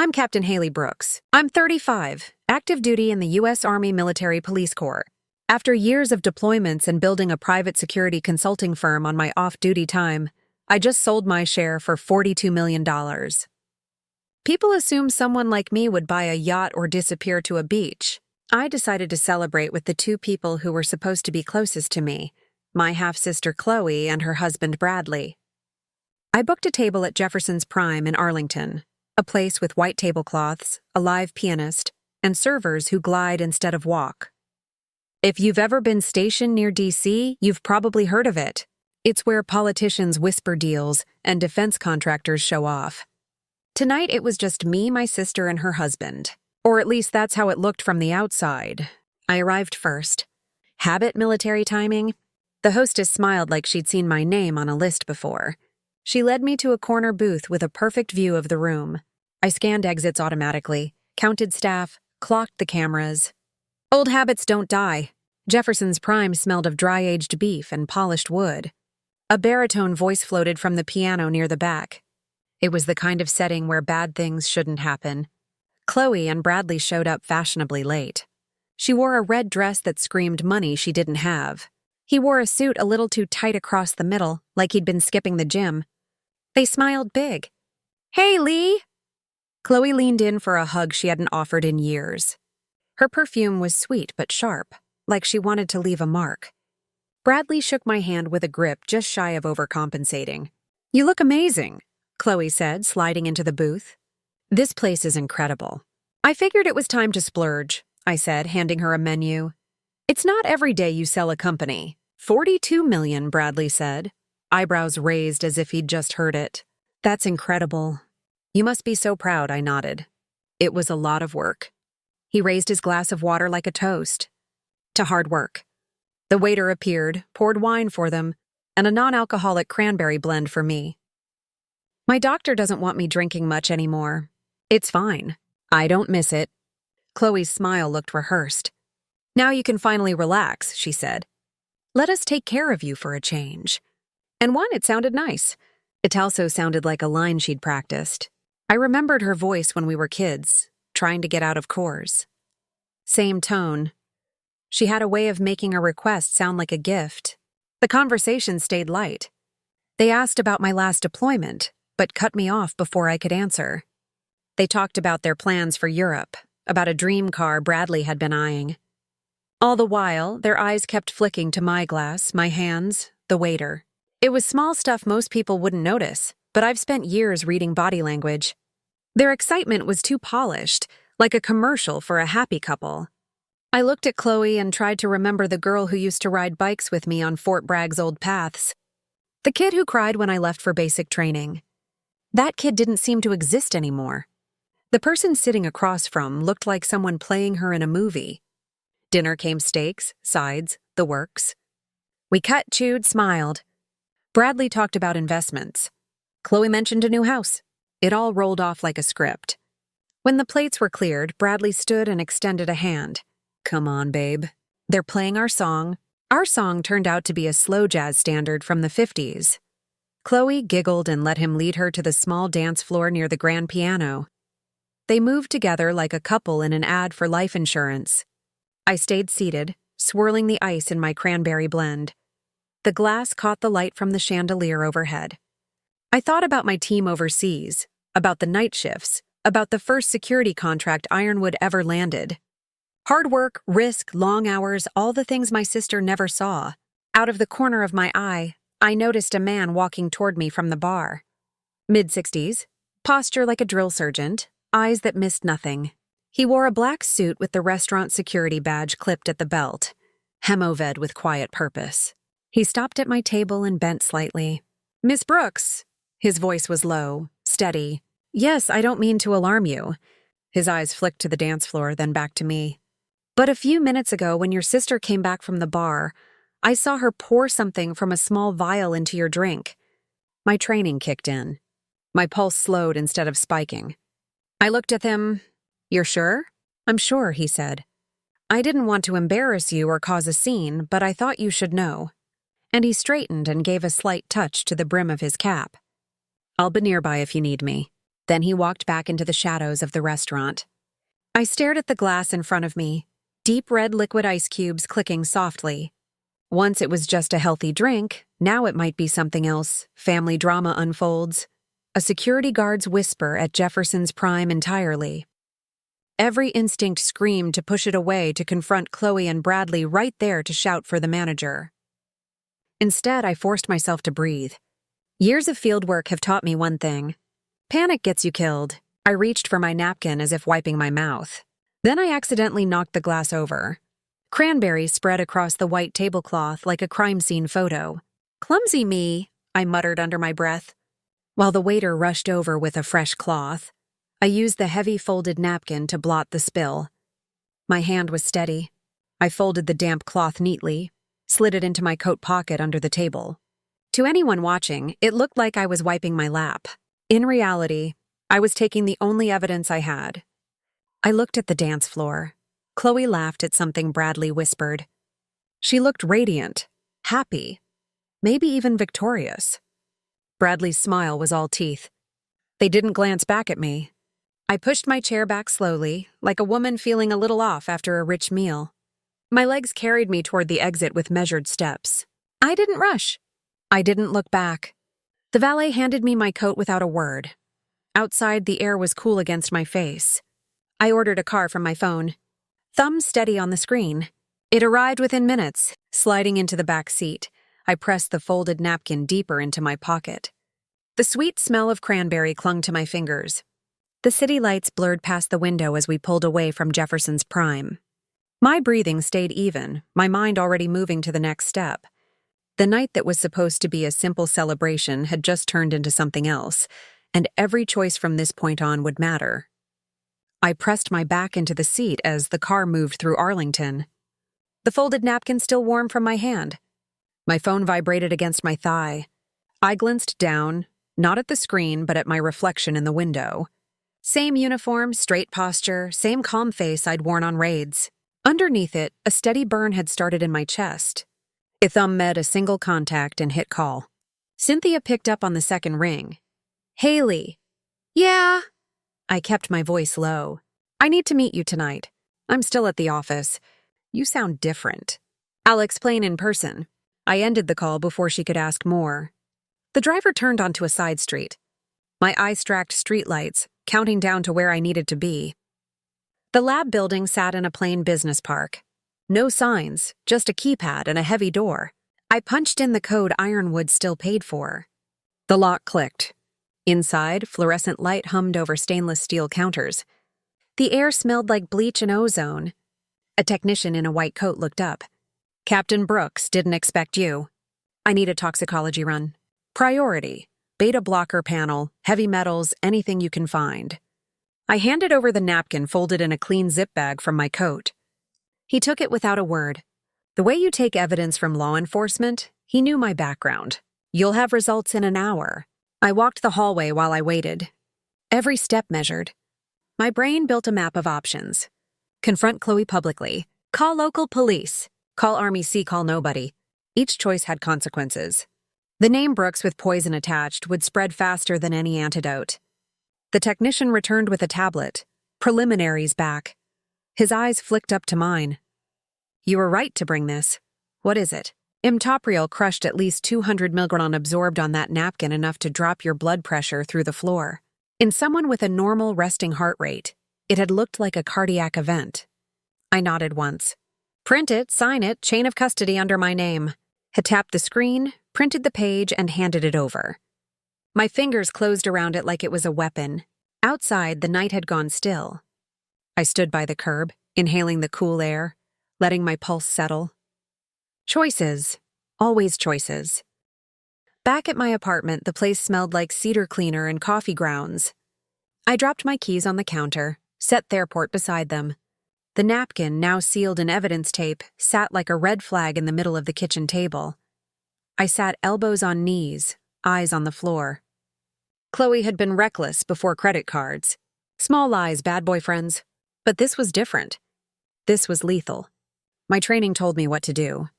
I'm Captain Haley Brooks. I'm 35, active duty in the U.S. Army Military Police Corps. After years of deployments and building a private security consulting firm on my off-duty time, I just sold my share for $42 million. People assume someone like me would buy a yacht or disappear to a beach. I decided to celebrate with the two people who were supposed to be closest to me, my half-sister Chloe and her husband Bradley. I booked a table at Jefferson's Prime in Arlington, a place with white tablecloths, a live pianist, and servers who glide instead of walk. If you've ever been stationed near D.C., you've probably heard of it. It's where politicians whisper deals and defense contractors show off. Tonight it was just me, my sister, and her husband. Or at least that's how it looked from the outside. I arrived first. Habit military timing? The hostess smiled like she'd seen my name on a list before. She led me to a corner booth with a perfect view of the room. I scanned exits automatically, counted staff, clocked the cameras. Old habits don't die. Jefferson's Prime smelled of dry-aged beef and polished wood. A baritone voice floated from the piano near the back. It was the kind of setting where bad things shouldn't happen. Chloe and Bradley showed up fashionably late. She wore a red dress that screamed money she didn't have. He wore a suit a little too tight across the middle, like he'd been skipping the gym. They smiled big. "Hey, Lee!" Chloe leaned in for a hug she hadn't offered in years. Her perfume was sweet but sharp, like she wanted to leave a mark. Bradley shook my hand with a grip just shy of overcompensating. "You look amazing," Chloe said, sliding into the booth. "This place is incredible." "I figured it was time to splurge," I said, handing her a menu. "It's not every day you sell a company." $42 million, Bradley said, eyebrows raised as if he'd just heard it. "That's incredible. You must be so proud," I nodded. "It was a lot of work." He raised his glass of water like a toast. "To hard work." The waiter appeared, poured wine for them, and a non-alcoholic cranberry blend for me. "My doctor doesn't want me drinking much anymore." "It's fine. I don't miss it." Chloe's smile looked rehearsed. "Now you can finally relax," she said. "Let us take care of you for a change." And one, it sounded nice. It also sounded like a line she'd practiced. I remembered her voice when we were kids, trying to get out of chores. Same tone. She had a way of making a request sound like a gift. The conversation stayed light. They asked about my last deployment, but cut me off before I could answer. They talked about their plans for Europe, about a dream car Bradley had been eyeing. All the while, their eyes kept flicking to my glass, my hands, the waiter. It was small stuff most people wouldn't notice, but I've spent years reading body language. Their excitement was too polished, like a commercial for a happy couple. I looked at Chloe and tried to remember the girl who used to ride bikes with me on Fort Bragg's old paths. The kid who cried when I left for basic training. That kid didn't seem to exist anymore. The person sitting across from looked like someone playing her in a movie. Dinner came steaks, sides, the works. We cut, chewed, smiled. Bradley talked about investments. Chloe mentioned a new house. It all rolled off like a script. When the plates were cleared, Bradley stood and extended a hand. "Come on, babe. They're playing our song." Our song turned out to be a slow jazz standard from the 50s. Chloe giggled and let him lead her to the small dance floor near the grand piano. They moved together like a couple in an ad for life insurance. I stayed seated, swirling the ice in my cranberry blend. The glass caught the light from the chandelier overhead. I thought about my team overseas, about the night shifts, about the first security contract Ironwood ever landed. Hard work, risk, long hours, all the things my sister never saw. Out of the corner of my eye, I noticed a man walking toward me from the bar. Mid-60s, posture like a drill sergeant, eyes that missed nothing. He wore a black suit with the restaurant security badge clipped at the belt. Hemoved with quiet purpose. He stopped at my table and bent slightly. "Miss Brooks." His voice was low, steady. "Yes, I don't mean to alarm you." His eyes flicked to the dance floor, then back to me. "But a few minutes ago, when your sister came back from the bar, I saw her pour something from a small vial into your drink." My training kicked in. My pulse slowed instead of spiking. I looked at him. "You're sure?" "I'm sure," he said. "I didn't want to embarrass you or cause a scene, but I thought you should know." And he straightened and gave a slight touch to the brim of his cap. "I'll be nearby if you need me." Then he walked back into the shadows of the restaurant. I stared at the glass in front of me, deep red liquid ice cubes clicking softly. Once it was just a healthy drink, now it might be something else. Family drama unfolds. A security guard's whisper at Jefferson's Prime entirely. Every instinct screamed to push it away to confront Chloe and Bradley right there to shout for the manager. Instead, I forced myself to breathe. Years of fieldwork have taught me one thing. Panic gets you killed. I reached for my napkin as if wiping my mouth. Then I accidentally knocked the glass over. Cranberries spread across the white tablecloth like a crime scene photo. "Clumsy me," I muttered under my breath. While the waiter rushed over with a fresh cloth, I used the heavy folded napkin to blot the spill. My hand was steady. I folded the damp cloth neatly, slid it into my coat pocket under the table. To anyone watching, it looked like I was wiping my lap. In reality, I was taking the only evidence I had. I looked at the dance floor. Chloe laughed at something Bradley whispered. She looked radiant, happy, maybe even victorious. Bradley's smile was all teeth. They didn't glance back at me. I pushed my chair back slowly, like a woman feeling a little off after a rich meal. My legs carried me toward the exit with measured steps. I didn't rush. I didn't look back. The valet handed me my coat without a word. Outside, the air was cool against my face. I ordered a car from my phone. Thumb steady on the screen. It arrived within minutes. Sliding into the back seat, I pressed the folded napkin deeper into my pocket. The sweet smell of cranberry clung to my fingers. The city lights blurred past the window as we pulled away from Jefferson's Prime. My breathing stayed even, my mind already moving to the next step. The night that was supposed to be a simple celebration had just turned into something else, and every choice from this point on would matter. I pressed my back into the seat as the car moved through Arlington. The folded napkin still warm from my hand. My phone vibrated against my thigh. I glanced down, not at the screen, but at my reflection in the window. Same uniform, straight posture, same calm face I'd worn on raids. Underneath it, a steady burn had started in my chest. A thumb met a single contact and hit call. Cynthia picked up on the second ring. "Haley." "Yeah." I kept my voice low. "I need to meet you tonight. I'm still at the office. You sound different. I'll explain in person." I ended the call before she could ask more. The driver turned onto a side street. My eyes tracked streetlights, counting down to where I needed to be. The lab building sat in a plain business park. No signs, just a keypad and a heavy door. I punched in the code Ironwood still paid for. The lock clicked. Inside, fluorescent light hummed over stainless steel counters. The air smelled like bleach and ozone. A technician in a white coat looked up. "Captain Brooks, didn't expect you. I need a toxicology run. Priority, beta blocker panel, heavy metals, anything you can find." I handed over the napkin folded in a clean zip bag from my coat. He took it without a word. The way you take evidence from law enforcement, he knew my background. "You'll have results in an hour." I walked the hallway while I waited. Every step measured. My brain built a map of options. Confront Chloe publicly. Call local police. Call Army C. Call nobody. Each choice had consequences. The name Brooks with poison attached would spread faster than any antidote. The technician returned with a tablet. Preliminaries back. His eyes flicked up to mine. "You were right to bring this. What is it?" Imtoprial crushed at least 200 mg absorbed on that napkin, enough to drop your blood pressure through the floor. In someone with a normal resting heart rate, it had looked like a cardiac event. I nodded once. "Print it, sign it, chain of custody under my name." Had tapped the screen, printed the page, and handed it over. My fingers closed around it like it was a weapon. Outside, the night had gone still. I stood by the curb, inhaling the cool air, letting my pulse settle. Choices. Always choices. Back at my apartment, the place smelled like cedar cleaner and coffee grounds. I dropped my keys on the counter, set Thereport beside them. The napkin, now sealed in evidence tape, sat like a red flag in the middle of the kitchen table. I sat elbows on knees, eyes on the floor. Chloe had been reckless before credit cards. Small lies, bad boyfriends. But this was different. This was lethal. My training told me what to do.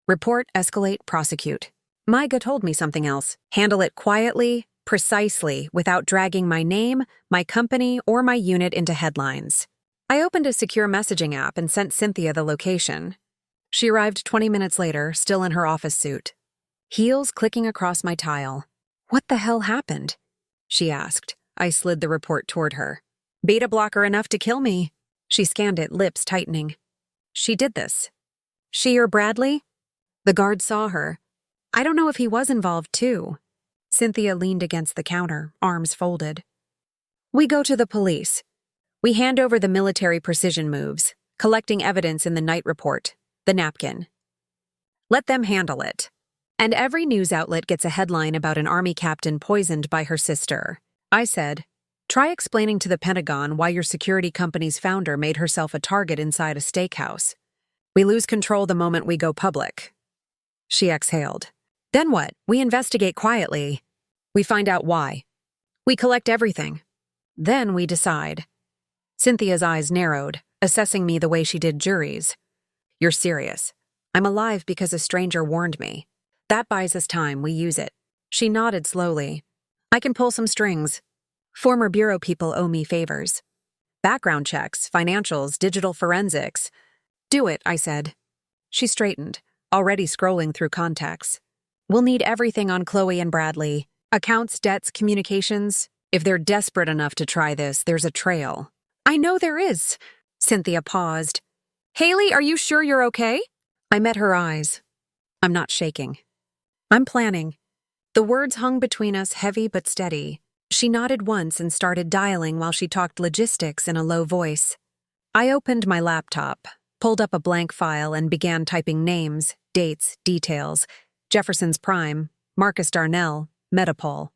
Report, escalate, prosecute. My gut told me something else. Handle it quietly, precisely, without dragging my name, my company, or my unit into headlines. I opened a secure messaging app and sent Cynthia the location. She arrived 20 minutes later, still in her office suit. Heels clicking across my tile. "What the hell happened?" she asked. I slid the report toward her. "Beta blocker enough to kill me." She scanned it, lips tightening. "She did this." "She or Bradley?" The guard saw her. "I don't know if he was involved, too." Cynthia leaned against the counter, arms folded. "We go to the police. We hand over the military precision moves, collecting evidence in the night report, the napkin. Let them handle it. And every news outlet gets a headline about an army captain poisoned by her sister." I said, "Try explaining to the Pentagon why your security company's founder made herself a target inside a steakhouse. We lose control the moment we go public." She exhaled. "Then what? We investigate quietly. We find out why. We collect everything. Then we decide." Cynthia's eyes narrowed, assessing me the way she did juries. "You're serious. I'm alive because a stranger warned me. That buys us time, we use it." She nodded slowly. "I can pull some strings. Former bureau people owe me favors. Background checks, financials, digital forensics." "Do it," I said. She straightened, already scrolling through contacts. "We'll need everything on Chloe and Bradley. Accounts, debts, communications. If they're desperate enough to try this, there's a trail." "I know there is." Cynthia paused. "Haley, are you sure you're okay?" I met her eyes. "I'm not shaking. I'm planning." The words hung between us, heavy but steady. She nodded once and started dialing while she talked logistics in a low voice. I opened my laptop, pulled up a blank file, and began typing names, dates, details. Jefferson's Prime, Marcus Darnell, Metapol.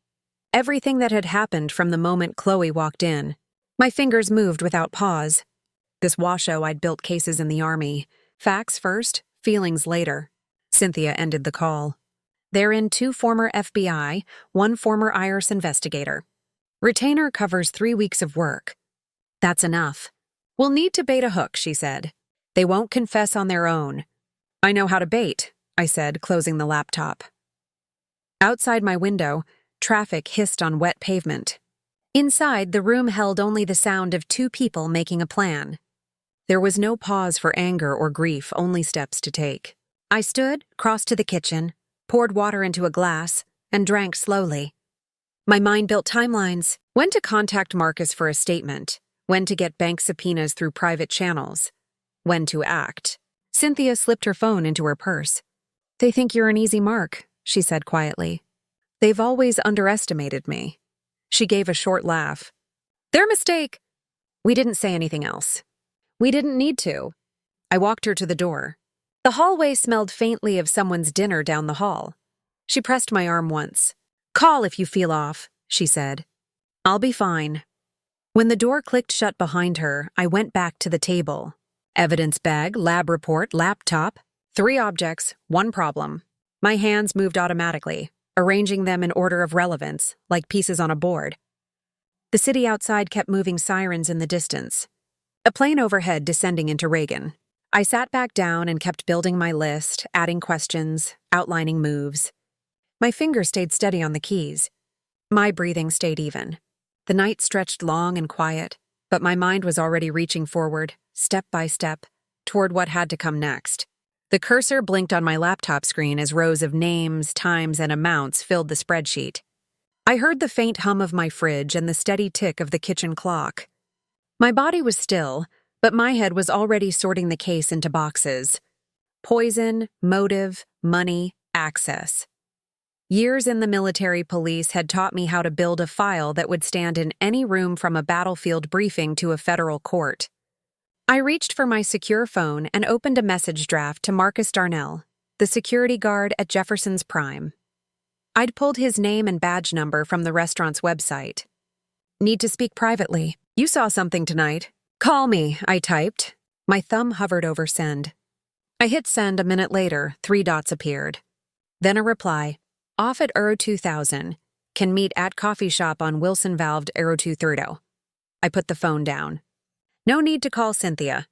Everything that had happened from the moment Chloe walked in. My fingers moved without pause. This washoe I'd built cases in the Army. Facts first, feelings later. Cynthia ended the call. Therein 2 former FBI, 1 former IRS investigator. Retainer covers 3 weeks of work. That's enough. "We'll need to bait a hook," she said. "They won't confess on their own." "I know how to bait," I said, closing the laptop. Outside my window, traffic hissed on wet pavement. Inside, the room held only the sound of 2 people making a plan. There was no pause for anger or grief, only steps to take. I stood, crossed to the kitchen, poured water into a glass, and drank slowly. My mind built timelines: when to contact Marcus for a statement, when to get bank subpoenas through private channels, when to act. Cynthia slipped her phone into her purse. "They think you're an easy mark," she said quietly. "They've always underestimated me." She gave a short laugh. "Their mistake." We didn't say anything else. We didn't need to. I walked her to the door. The hallway smelled faintly of someone's dinner down the hall. She pressed my arm once. "Call if you feel off," she said. "I'll be fine." When the door clicked shut behind her, I went back to the table. Evidence bag, lab report, laptop. 3 objects, 1 problem. My hands moved automatically, arranging them in order of relevance, like pieces on a board. The city outside kept moving, sirens in the distance. A plane overhead descending into Reagan. I sat back down and kept building my list, adding questions, outlining moves. My fingers stayed steady on the keys. My breathing stayed even. The night stretched long and quiet, but my mind was already reaching forward, step by step, toward what had to come next. The cursor blinked on my laptop screen as rows of names, times, and amounts filled the spreadsheet. I heard the faint hum of my fridge and the steady tick of the kitchen clock. My body was still, but my head was already sorting the case into boxes. Poison, motive, money, access. Years in the military police had taught me how to build a file that would stand in any room from a battlefield briefing to a federal court. I reached for my secure phone and opened a message draft to Marcus Darnell, the security guard at Jefferson's Prime. I'd pulled his name and badge number from the restaurant's website. "Need to speak privately. You saw something tonight. Call me," I typed. My thumb hovered over send. I hit send. A minute later, 3 dots appeared. Then a reply. "Off at Euro 2000. Can meet at coffee shop on Wilson Valved Euro 230. I put the phone down. No need to call Cynthia.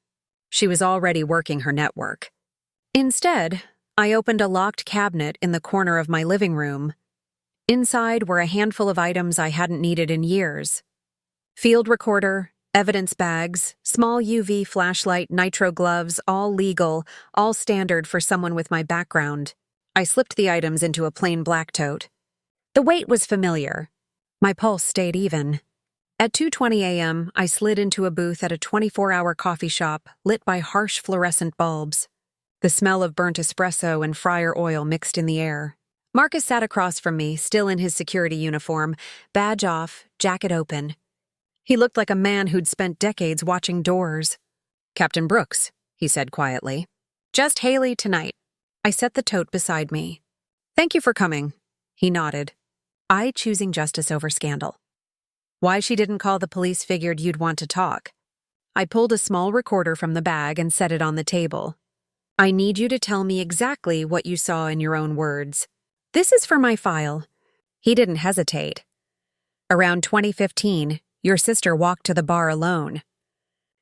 She was already working her network. Instead, I opened a locked cabinet in the corner of my living room. Inside were a handful of items I hadn't needed in years. Field recorder, evidence bags, small UV flashlight, nitro gloves, all legal, all standard for someone with my background. I slipped the items into a plain black tote. The weight was familiar. My pulse stayed even. At 2:20 a.m., I slid into a booth at a 24-hour coffee shop lit by harsh fluorescent bulbs. The smell of burnt espresso and fryer oil mixed in the air. Marcus sat across from me, still in his security uniform, badge off, jacket open. He looked like a man who'd spent decades watching doors. "Captain Brooks," he said quietly. "Just Haley tonight." I set the tote beside me. "Thank you for coming," he nodded. I choosing justice over scandal. Why she didn't call the police figured you'd want to talk. I pulled a small recorder from the bag and set it on the table. "I need you to tell me exactly what you saw in your own words. This is for my file." He didn't hesitate. "Around 2015, your sister walked to the bar alone.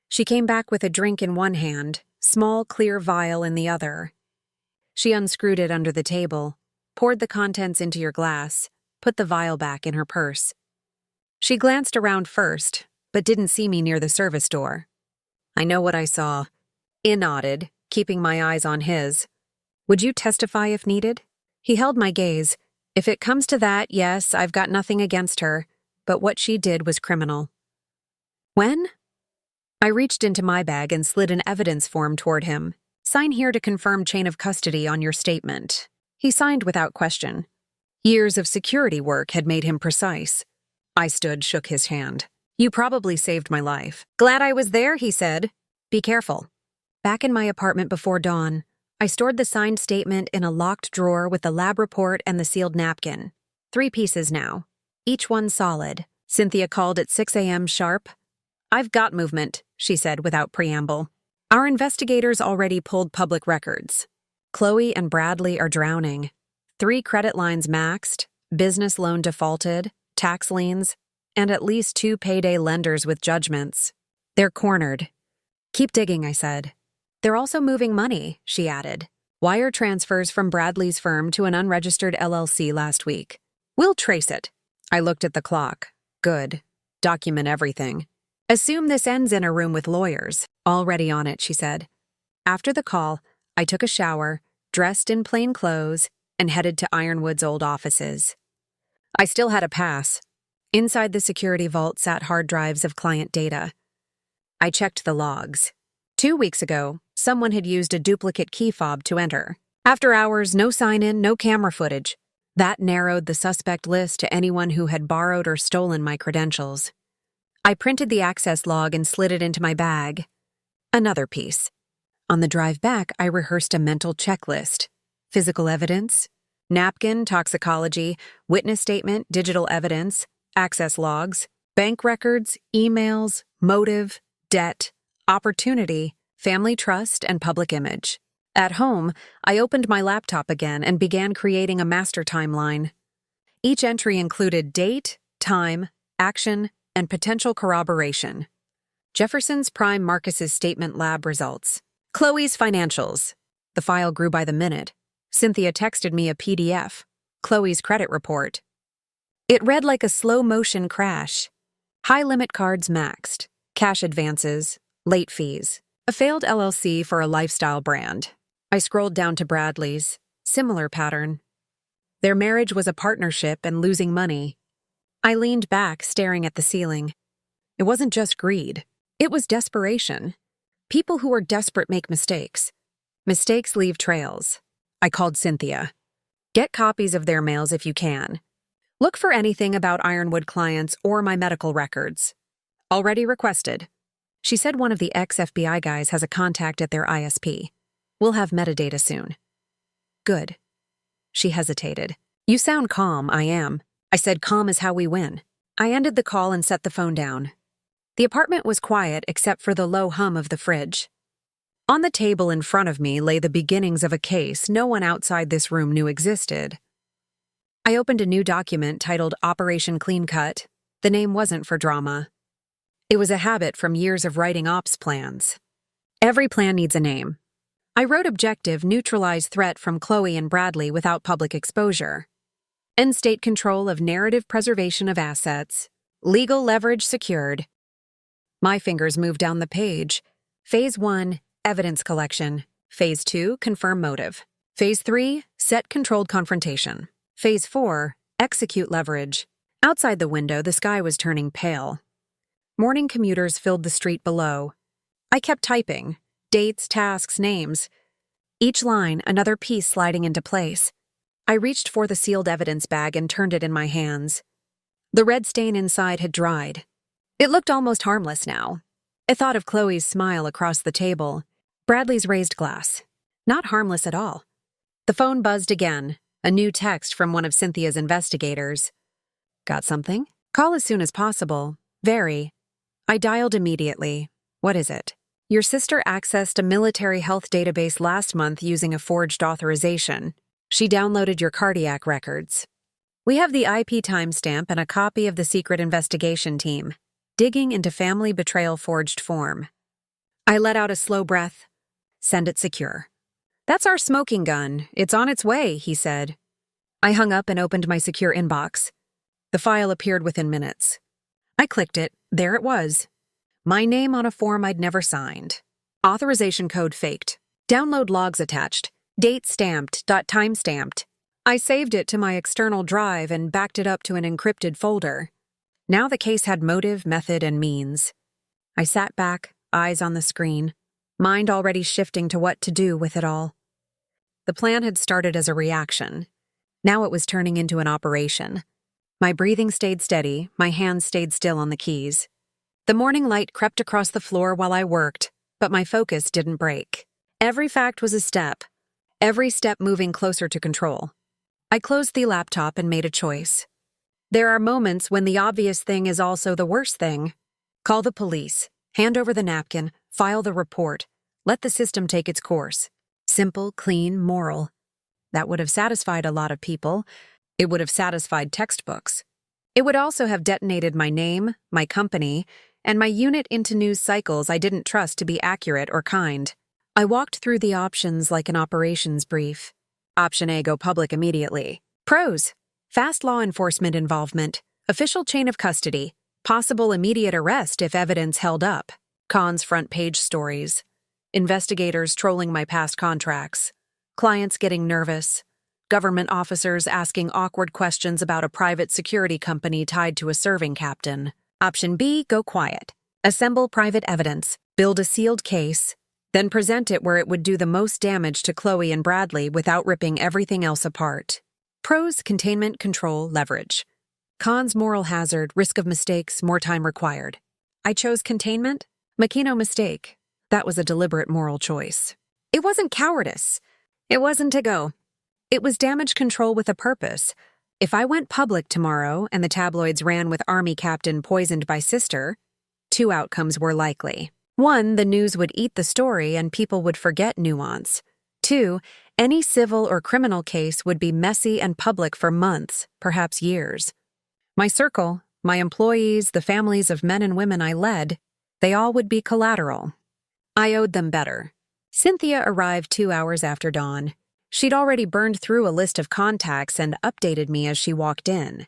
She came back with a drink in one hand, small clear vial in the other. She unscrewed it under the table, poured the contents into your glass, put the vial back in her purse. She glanced around first, but didn't see me near the service door." "I know what I saw." I nodded, keeping my eyes on his. "Would you testify if needed?" He held my gaze. "If it comes to that, yes, I've got nothing against her, but what she did was criminal." "When?" I reached into my bag and slid an evidence form toward him. "Sign here to confirm chain of custody on your statement." He signed without question. Years of security work had made him precise. I stood, shook his hand. "You probably saved my life." "Glad I was there," he said. "Be careful." Back in my apartment before dawn, I stored the signed statement in a locked drawer with the lab report and the sealed napkin. 3 pieces now, each one solid. Cynthia called at 6 a.m. sharp. "I've got movement," she said without preamble. "Our investigators already pulled public records. Chloe and Bradley are drowning. 3 credit lines maxed, business loan defaulted, tax liens, and at least 2 payday lenders with judgments. They're cornered." "Keep digging," I said. "They're also moving money," she added. "Wire transfers from Bradley's firm to an unregistered LLC last week. We'll trace it." I looked at the clock. "Good. Document everything. Assume this ends in a room with lawyers." "Already on it," she said. After the call, I took a shower, dressed in plain clothes, and headed to Ironwood's old offices. I still had a pass. Inside the security vault sat hard drives of client data. I checked the logs. 2 weeks ago, someone had used a duplicate key fob to enter. After hours, no sign-in, no camera footage. That narrowed the suspect list to anyone who had borrowed or stolen my credentials. I printed the access log and slid it into my bag. Another piece. On the drive back, I rehearsed a mental checklist. Physical evidence, napkin, toxicology, witness statement, digital evidence, access logs, bank records, emails, motive, debt, opportunity, family trust, and public image. At home, I opened my laptop again and began creating a master timeline. Each entry included date, time, action, and potential corroboration. Jefferson's Prime Marcus's statement lab results. Chloe's financials. The file grew by the minute. Cynthia texted me a PDF. Chloe's credit report. It read like a slow-motion crash. High limit cards maxed. Cash advances. Late fees. A failed LLC for a lifestyle brand. I scrolled down to Bradley's. Similar pattern. Their marriage was a partnership and losing money. I leaned back, staring at the ceiling. It wasn't just greed. It was desperation. People who are desperate make mistakes. Mistakes leave trails. I called Cynthia. "Get copies of their mails if you can. Look for anything about Ironwood clients or my medical records." "Already requested." She said one of the ex-FBI guys has a contact at their ISP. "We'll have metadata soon." "Good." She hesitated. "You sound calm." "I am." I said, "Calm is how we win." I ended the call and set the phone down. The apartment was quiet except for the low hum of the fridge. On the table in front of me lay the beginnings of a case no one outside this room knew existed. I opened a new document titled Operation Clean Cut. The name wasn't for drama. It was a habit from years of writing ops plans. Every plan needs a name. I wrote objective, neutralize threat from Chloe and Bradley without public exposure. End state control of narrative preservation of assets. Legal leverage secured. My fingers moved down the page. Phase 1, evidence collection. Phase 2, confirm motive. Phase 3, set controlled confrontation. Phase 4, execute leverage. Outside the window, the sky was turning pale. Morning commuters filled the street below. I kept typing. Dates, tasks, names. Each line, another piece sliding into place. I reached for the sealed evidence bag and turned it in my hands. The red stain inside had dried. It looked almost harmless now. I thought of Chloe's smile across the table, Bradley's raised glass. Not harmless at all. The phone buzzed again, a new text from one of Cynthia's investigators. Got something? Call as soon as possible. Very. I dialed immediately. What is it? Your sister accessed a military health database last month using a forged authorization. She downloaded your cardiac records. We have the IP timestamp and a copy of the secret investigation team, digging into family betrayal forged form. I let out a slow breath. Send it secure. That's our smoking gun. It's on its way, he said. I hung up and opened my secure inbox. The file appeared within minutes. I clicked it. There it was. My name on a form I'd never signed. Authorization code faked. Download logs attached. Date stamped. Time stamped. I saved it to my external drive and backed it up to an encrypted folder. Now the case had motive, method, and means. I sat back, eyes on the screen, mind already shifting to what to do with it all. The plan had started as a reaction. Now it was turning into an operation. My breathing stayed steady, my hands stayed still on the keys. The morning light crept across the floor while I worked, but my focus didn't break. Every fact was a step, every step moving closer to control. I closed the laptop and made a choice. There are moments when the obvious thing is also the worst thing. Call the police, hand over the napkin, file the report, let the system take its course. Simple, clean, moral. That would have satisfied a lot of people. It would have satisfied textbooks. It would also have detonated my name, my company, and my unit into news cycles I didn't trust to be accurate or kind. I walked through the options like an operations brief. Option A, go public immediately. Pros: fast law enforcement involvement, official chain of custody, possible immediate arrest if evidence held up. Cons: front page stories. Investigators trolling my past contracts. Clients getting nervous. Government officers asking awkward questions about a private security company tied to a serving captain. Option B, go quiet. Assemble private evidence, build a sealed case, then present it where it would do the most damage to Chloe and Bradley without ripping everything else apart. Pros: containment, control, leverage. Cons: moral hazard, risk of mistakes, more time required. I chose containment. Makino mistake. That was a deliberate moral choice. It wasn't cowardice. It wasn't to go. It was damage control with a purpose. If I went public tomorrow and the tabloids ran with Army captain poisoned by sister, two outcomes were likely. 1, the news would eat the story and people would forget nuance. 2, any civil or criminal case would be messy and public for months, perhaps years. My circle, my employees, the families of men and women I led, they all would be collateral. I owed them better. Cynthia arrived 2 hours after dawn. She'd already burned through a list of contacts and updated me as she walked in.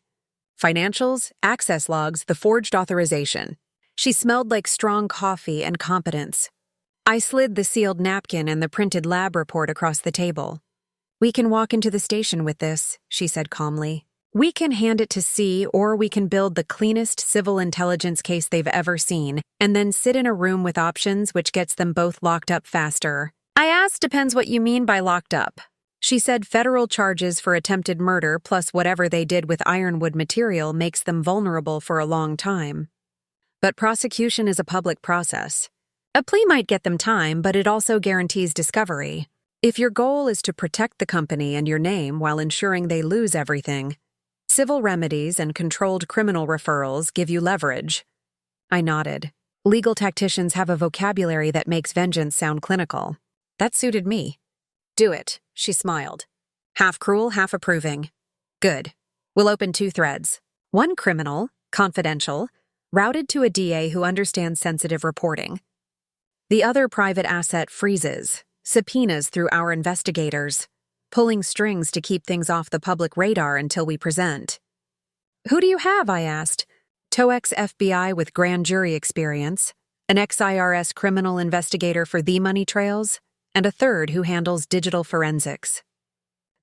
Financials, access logs, the forged authorization. She smelled like strong coffee and competence. I slid the sealed napkin and the printed lab report across the table. We can walk into the station with this, she said calmly. We can hand it to C, or we can build the cleanest civil intelligence case they've ever seen, and then sit in a room with options which gets them both locked up faster. I asked, depends what you mean by locked up. She said federal charges for attempted murder plus whatever they did with ironwood material makes them vulnerable for a long time. But prosecution is a public process. A plea might get them time, but it also guarantees discovery. If your goal is to protect the company and your name while ensuring they lose everything, civil remedies and controlled criminal referrals give you leverage. I nodded. Legal tacticians have a vocabulary that makes vengeance sound clinical. That suited me. Do it, she smiled. Half cruel, half approving. Good. We'll open 2 threads. One criminal, confidential, routed to a DA who understands sensitive reporting. The other private asset freezes, subpoenas through our investigators. pulling strings to keep things off the public radar until we present. Who do you have? I asked. TOEX FBI with grand jury experience, an ex-IRS criminal investigator for the money trails, and a third who handles digital forensics.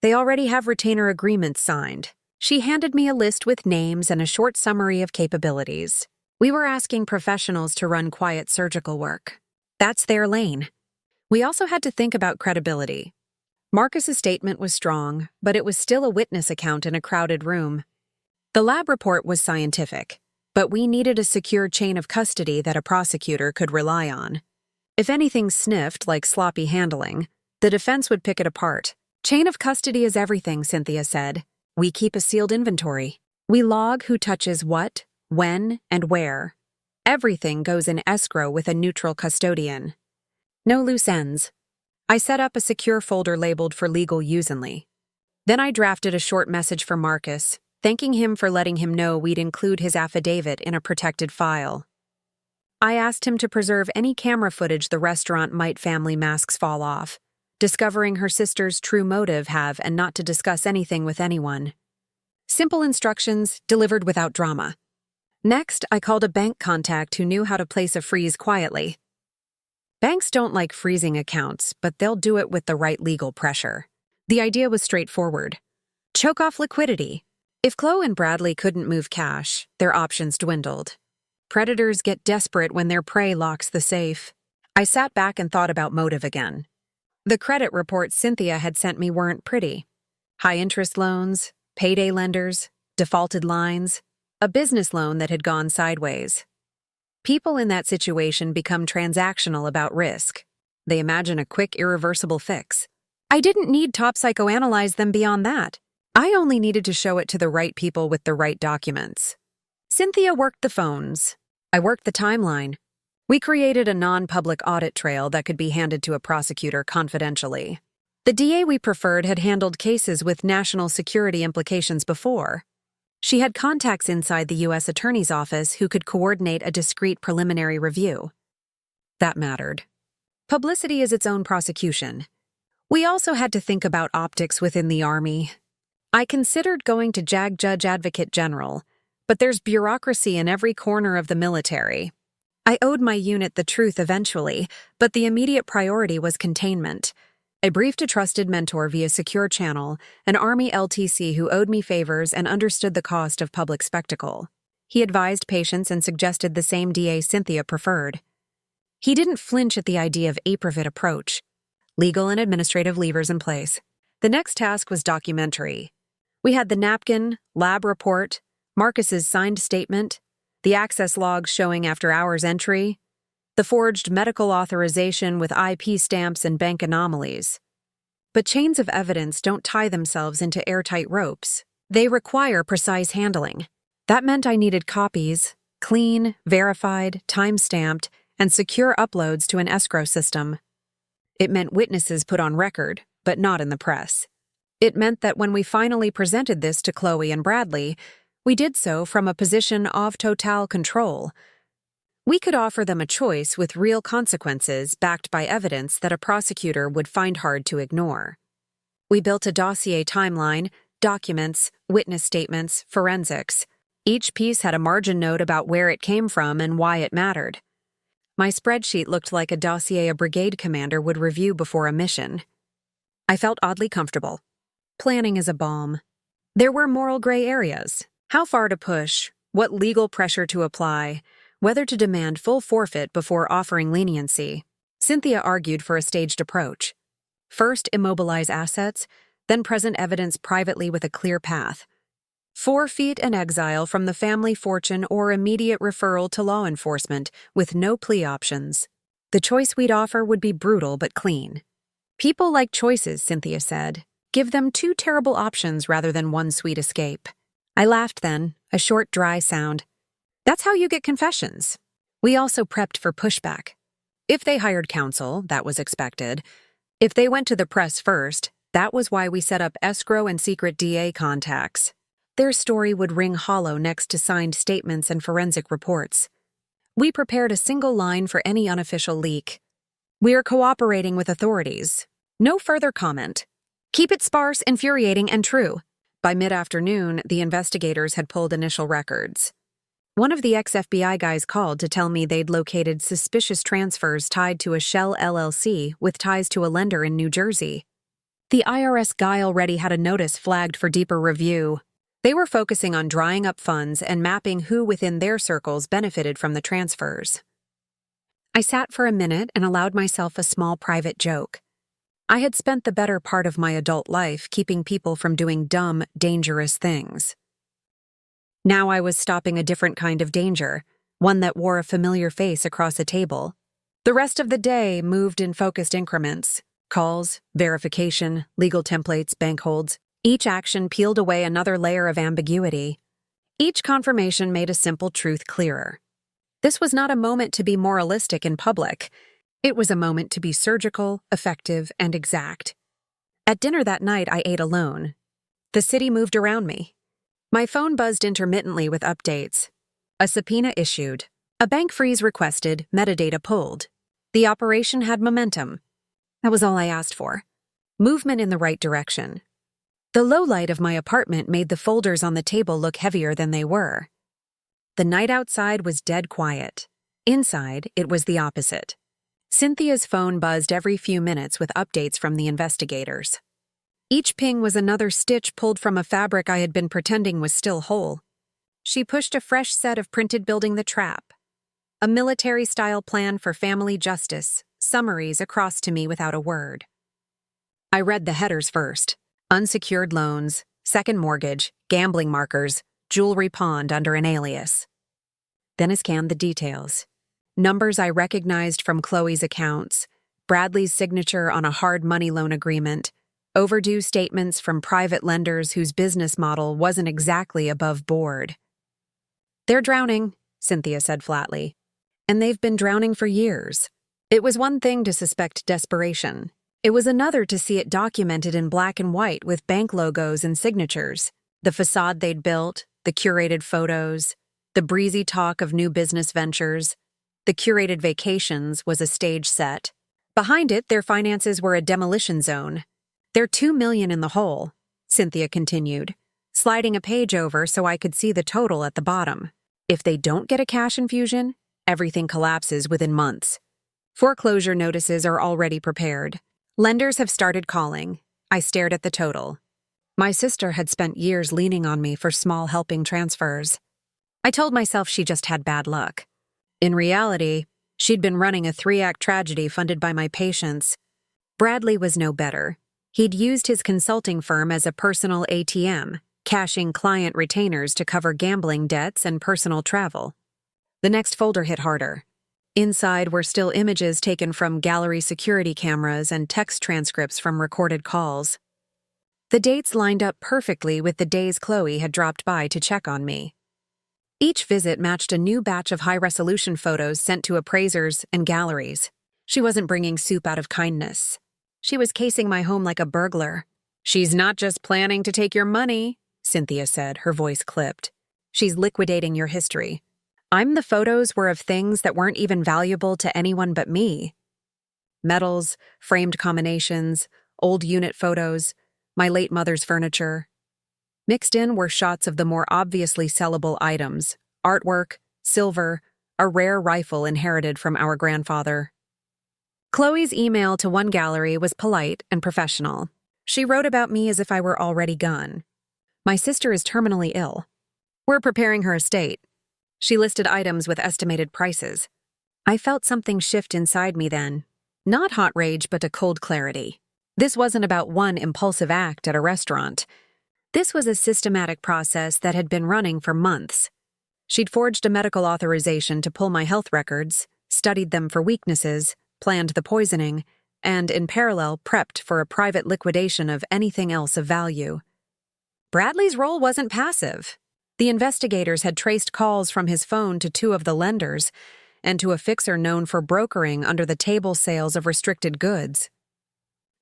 They already have retainer agreements signed. She handed me a list with names and a short summary of capabilities. We were asking professionals to run quiet surgical work. That's their lane. We also had to think about credibility. Marcus's statement was strong, but it was still a witness account in a crowded room. The lab report was scientific, but we needed a secure chain of custody that a prosecutor could rely on. If anything sniffed like sloppy handling, the defense would pick it apart. Chain of custody is everything, Cynthia said. We keep a sealed inventory. We log who touches what, when, and where. Everything goes in escrow with a neutral custodian. No loose ends. I set up a secure folder labeled for legal use only. Then I drafted a short message for Marcus, thanking him for letting him know we'd include his affidavit in a protected file. I asked him to preserve any camera footage the restaurant might family masks fall off, discovering her sister's true motive and not to discuss anything with anyone. Simple instructions delivered without drama. Next, I called a bank contact who knew how to place a freeze quietly. Banks don't like freezing accounts, but they'll do it with the right legal pressure. The idea was straightforward. Choke off liquidity. If Chloe and Bradley couldn't move cash, their options dwindled. Predators get desperate when their prey locks the safe. I sat back and thought about motive again. The credit reports Cynthia had sent me weren't pretty. High-interest loans, payday lenders, defaulted lines, a business loan that had gone sideways. People in that situation become transactional about risk. They imagine a quick, irreversible fix. I didn't need to psychoanalyze them beyond that. I only needed to show it to the right people with the right documents. Cynthia worked the phones. I worked the timeline. We created a non-public audit trail that could be handed to a prosecutor confidentially. The DA we preferred had handled cases with national security implications before. She had contacts inside the U.S. Attorney's Office who could coordinate a discreet preliminary review. That mattered. Publicity is its own prosecution. We also had to think about optics within the Army. I considered going to JAG Judge Advocate General, but there's bureaucracy in every corner of the military. I owed my unit the truth eventually, but the immediate priority was containment. I briefed a trusted mentor via secure channel, an Army LTC who owed me favors and understood the cost of public spectacle. He advised patience and suggested the same DA Cynthia preferred. He didn't flinch at the idea of APRIVIT approach. Legal and administrative levers in place. The next task was documentary. We had the napkin, lab report, Marcus's signed statement, the access logs showing after-hours entry, the forged medical authorization with IP stamps and bank anomalies. But chains of evidence don't tie themselves into airtight ropes. They require precise handling. That meant I needed copies, clean, verified, time-stamped, and secure uploads to an escrow system. It meant witnesses put on record, but not in the press. It meant that when we finally presented this to Chloe and Bradley, we did so from a position of total control. We could offer them a choice with real consequences backed by evidence that a prosecutor would find hard to ignore. We built a dossier timeline, documents, witness statements, forensics. Each piece had a margin note about where it came from and why it mattered. My spreadsheet looked like a dossier a brigade commander would review before a mission. I felt oddly comfortable. Planning is a balm. There were moral gray areas. How far to push, what legal pressure to apply, whether to demand full forfeit before offering leniency. Cynthia argued for a staged approach. First, immobilize assets, then present evidence privately with a clear path. Forfeit and exile from the family fortune or immediate referral to law enforcement with no plea options. The choice we'd offer would be brutal but clean. People like choices, Cynthia said. Give them two terrible options rather than one sweet escape. I laughed then, a short, dry sound. That's how you get confessions. We also prepped for pushback. If they hired counsel, that was expected. If they went to the press first, that was why we set up escrow and secret DA contacts. Their story would ring hollow next to signed statements and forensic reports. We prepared a single line for any unofficial leak. We are cooperating with authorities. No further comment. Keep it sparse, infuriating, and true. By mid-afternoon, the investigators had pulled initial records. One of the ex-FBI guys called to tell me they'd located suspicious transfers tied to a Shell LLC with ties to a lender in New Jersey. The IRS guy already had a notice flagged for deeper review. They were focusing on drying up funds and mapping who within their circles benefited from the transfers. I sat for a minute and allowed myself a small private joke. I had spent the better part of my adult life keeping people from doing dumb, dangerous things. Now I was stopping a different kind of danger, one that wore a familiar face across a table. The rest of the day moved in focused increments. Calls, verification, legal templates, bank holds. Each action peeled away another layer of ambiguity. Each confirmation made a simple truth clearer. This was not a moment to be moralistic in public. It was a moment to be surgical, effective, and exact. At dinner that night, I ate alone. The city moved around me. My phone buzzed intermittently with updates. A subpoena issued. A bank freeze requested, metadata pulled. The operation had momentum. That was all I asked for. Movement in the right direction. The low light of my apartment made the folders on the table look heavier than they were. The night outside was dead quiet. Inside, it was the opposite. Cynthia's phone buzzed every few minutes with updates from the investigators. Each ping was another stitch pulled from a fabric I had been pretending was still whole. She pushed a fresh set of printed Building the Trap. A military-style plan for family justice, summaries across to me without a word. I read the headers first. Unsecured loans, second mortgage, gambling markers, jewelry pawned under an alias. Then I scanned the details. Numbers I recognized from Chloe's accounts, Bradley's signature on a hard money loan agreement, overdue statements from private lenders whose business model wasn't exactly above board. "They're drowning," Cynthia said flatly. "And they've been drowning for years." It was one thing to suspect desperation. It was another to see it documented in black and white with bank logos and signatures. The facade they'd built, the curated photos, the breezy talk of new business ventures. The curated vacations was a stage set. Behind it, their finances were a demolition zone. "They're $2 million in the hole," Cynthia continued, sliding a page over so I could see the total at the bottom. "If they don't get a cash infusion, everything collapses within months. Foreclosure notices are already prepared. Lenders have started calling." I stared at the total. My sister had spent years leaning on me for small helping transfers. I told myself she just had bad luck. In reality, she'd been running a 3-act tragedy funded by my patients. Bradley was no better. He'd used his consulting firm as a personal ATM, cashing client retainers to cover gambling debts and personal travel. The next folder hit harder. Inside were still images taken from gallery security cameras and text transcripts from recorded calls. The dates lined up perfectly with the days Chloe had dropped by to check on me. Each visit matched a new batch of high-resolution photos sent to appraisers and galleries. She wasn't bringing soup out of kindness. She was casing my home like a burglar. "She's not just planning to take your money," Cynthia said, her voice clipped. "She's liquidating your history. The photos were of things that weren't even valuable to anyone but me. Medals, framed combinations, old unit photos, my late mother's furniture. Mixed in were shots of the more obviously sellable items, artwork, silver, a rare rifle inherited from our grandfather. Chloe's email to one gallery was polite and professional. She wrote about me as if I were already gone. "My sister is terminally ill. We're preparing her estate." She listed items with estimated prices. I felt something shift inside me then. Not hot rage, but a cold clarity. This wasn't about one impulsive act at a restaurant. This was a systematic process that had been running for months. She'd forged a medical authorization to pull my health records, studied them for weaknesses, planned the poisoning, and, in parallel, prepped for a private liquidation of anything else of value. Bradley's role wasn't passive. The investigators had traced calls from his phone to 2 of the lenders and to a fixer known for brokering under-the-table sales of restricted goods.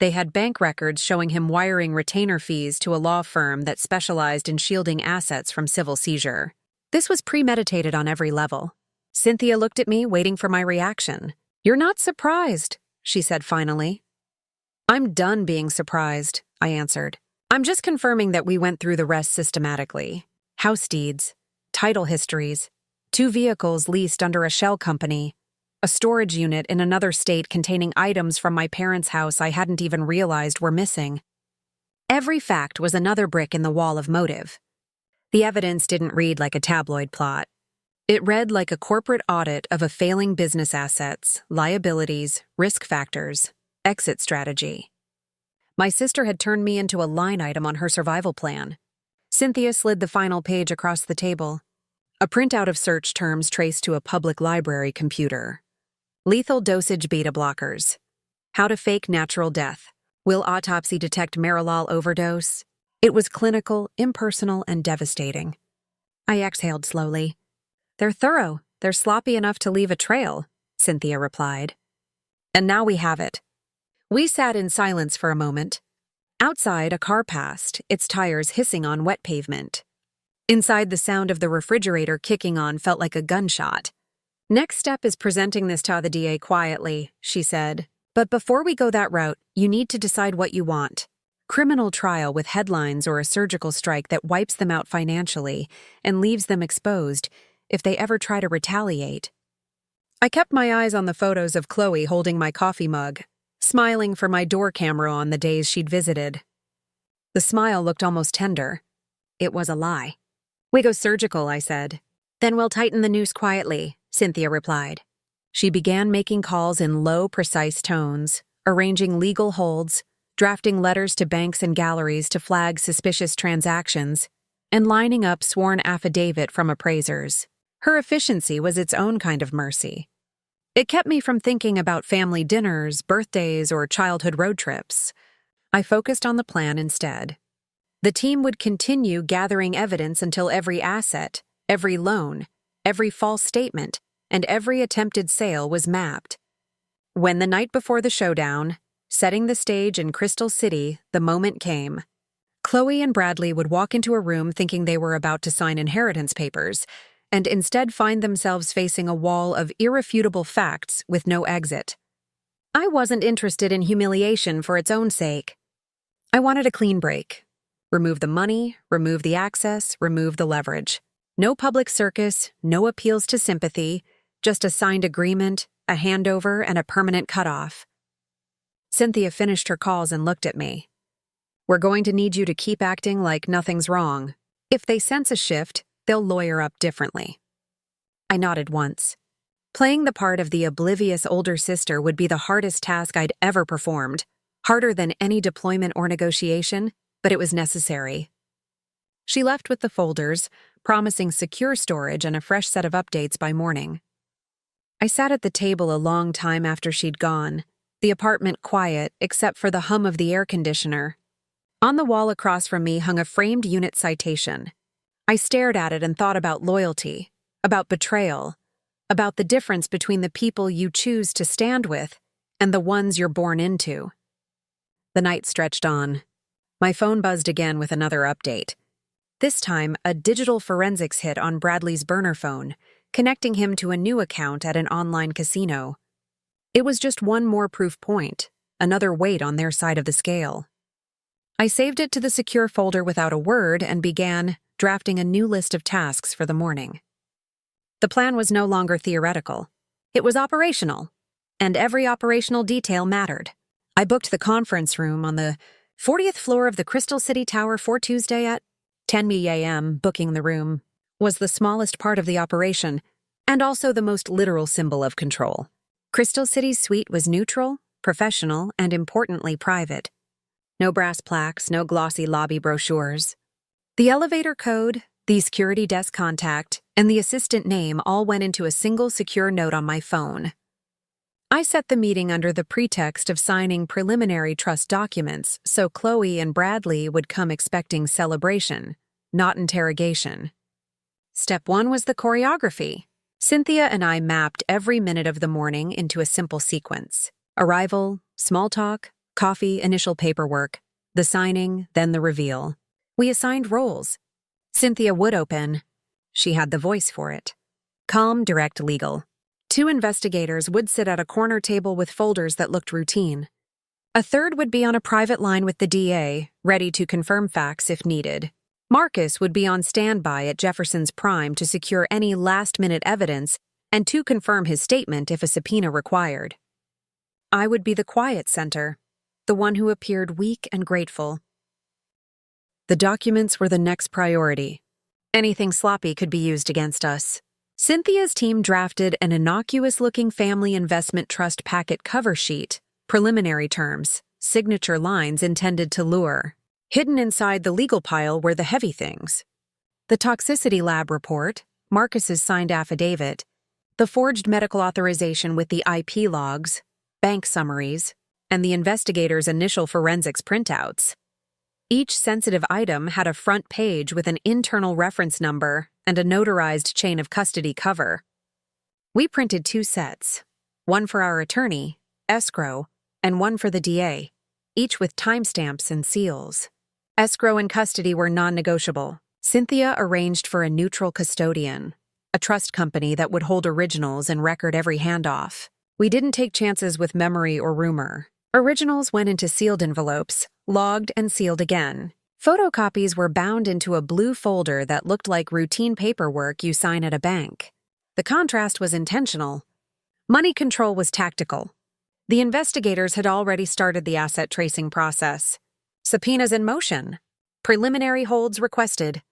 They had bank records showing him wiring retainer fees to a law firm that specialized in shielding assets from civil seizure. This was premeditated on every level. Cynthia looked at me, waiting for my reaction. "You're not surprised," she said finally. I'm done being surprised, I answered. I'm just confirming that we went through the rest systematically. House deeds, title histories, 2 vehicles leased under a shell company, a storage unit in another state containing items from my parents' house I hadn't even realized were missing. Every fact was another brick in the wall of motive. The evidence didn't read like a tabloid plot. It read like a corporate audit of a failing business assets, liabilities, risk factors, exit strategy. My sister had turned me into a line item on her survival plan. Cynthia slid the final page across the table. A printout of search terms traced to a public library computer. Lethal dosage beta blockers. How to fake natural death. Will autopsy detect Marilol overdose? It was clinical, impersonal, and devastating. I exhaled slowly. They're thorough. They're sloppy enough to leave a trail, Cynthia replied. And now we have it. We sat in silence for a moment. Outside, a car passed, its tires hissing on wet pavement. Inside, the sound of the refrigerator kicking on felt like a gunshot. Next step is presenting this to the DA quietly, she said. But before we go that route, you need to decide what you want. Criminal trial with headlines or a surgical strike that wipes them out financially and leaves them exposed if they ever try to retaliate. I kept my eyes on the photos of Chloe holding my coffee mug, smiling for my door camera on the days she'd visited. The smile looked almost tender. It was a lie. We go surgical, I said. Then we'll tighten the noose quietly, Cynthia replied. She began making calls in low, precise tones, arranging legal holds, drafting letters to banks and galleries to flag suspicious transactions, and lining up sworn affidavit from appraisers. Her efficiency was its own kind of mercy. It kept me from thinking about family dinners, birthdays, or childhood road trips. I focused on the plan instead. The team would continue gathering evidence until every asset, every loan, every false statement, and every attempted sale was mapped. When the night before the showdown, setting the stage in Crystal City, the moment came. Chloe and Bradley would walk into a room thinking they were about to sign inheritance papers, and instead find themselves facing a wall of irrefutable facts with no exit. I wasn't interested in humiliation for its own sake. I wanted a clean break. Remove the money, remove the access, remove the leverage. No public circus, no appeals to sympathy, just a signed agreement, a handover, and a permanent cutoff. Cynthia finished her calls and looked at me. We're going to need you to keep acting like nothing's wrong. If they sense a shift, they'll lawyer up differently. I nodded once. Playing the part of the oblivious older sister would be the hardest task I'd ever performed, harder than any deployment or negotiation, but it was necessary. She left with the folders, promising secure storage and a fresh set of updates by morning. I sat at the table a long time after she'd gone, the apartment quiet except for the hum of the air conditioner. On the wall across from me hung a framed unit citation. I stared at it and thought about loyalty, about betrayal, about the difference between the people you choose to stand with and the ones you're born into. The night stretched on. My phone buzzed again with another update. This time, a digital forensics hit on Bradley's burner phone, connecting him to a new account at an online casino. It was just one more proof point, another weight on their side of the scale. I saved it to the secure folder without a word and began drafting a new list of tasks for the morning. The plan was no longer theoretical. It was operational, and every operational detail mattered. I booked the conference room on the 40th floor of the Crystal City Tower for Tuesday at 10 a.m. Booking the room was the smallest part of the operation, and also the most literal symbol of control. Crystal City's suite was neutral, professional, and importantly private. No brass plaques, no glossy lobby brochures. The elevator code, the security desk contact, and the assistant name all went into a single secure note on my phone. I set the meeting under the pretext of signing preliminary trust documents so Chloe and Bradley would come expecting celebration, not interrogation. Step 1 was the choreography. Cynthia and I mapped every minute of the morning into a simple sequence. Arrival, small talk, coffee, initial paperwork, the signing, then the reveal. We assigned roles. Cynthia would open. She had the voice for it. Calm, direct, legal. 2 investigators would sit at a corner table with folders that looked routine. A third would be on a private line with the DA, ready to confirm facts if needed. Marcus would be on standby at Jefferson's Prime to secure any last-minute evidence and to confirm his statement if a subpoena required. I would be the quiet center, the one who appeared weak and grateful. The documents were the next priority. Anything sloppy could be used against us. Cynthia's team drafted an innocuous-looking family investment trust packet cover sheet, preliminary terms, signature lines intended to lure. Hidden inside the legal pile were the heavy things. The toxicity lab report, Marcus's signed affidavit, the forged medical authorization with the IP logs, bank summaries, and the investigator's initial forensics printouts. Each sensitive item had a front page with an internal reference number and a notarized chain of custody cover. We printed 2 sets, one for our attorney, escrow, and one for the DA, each with timestamps and seals. Escrow and custody were non-negotiable. Cynthia arranged for a neutral custodian, a trust company that would hold originals and record every handoff. We didn't take chances with memory or rumor. Originals went into sealed envelopes, logged and sealed again. Photocopies were bound into a blue folder that looked like routine paperwork you sign at a bank. The contrast was intentional. Money control was tactical. The investigators had already started the asset tracing process. Subpoenas in motion. Preliminary holds requested.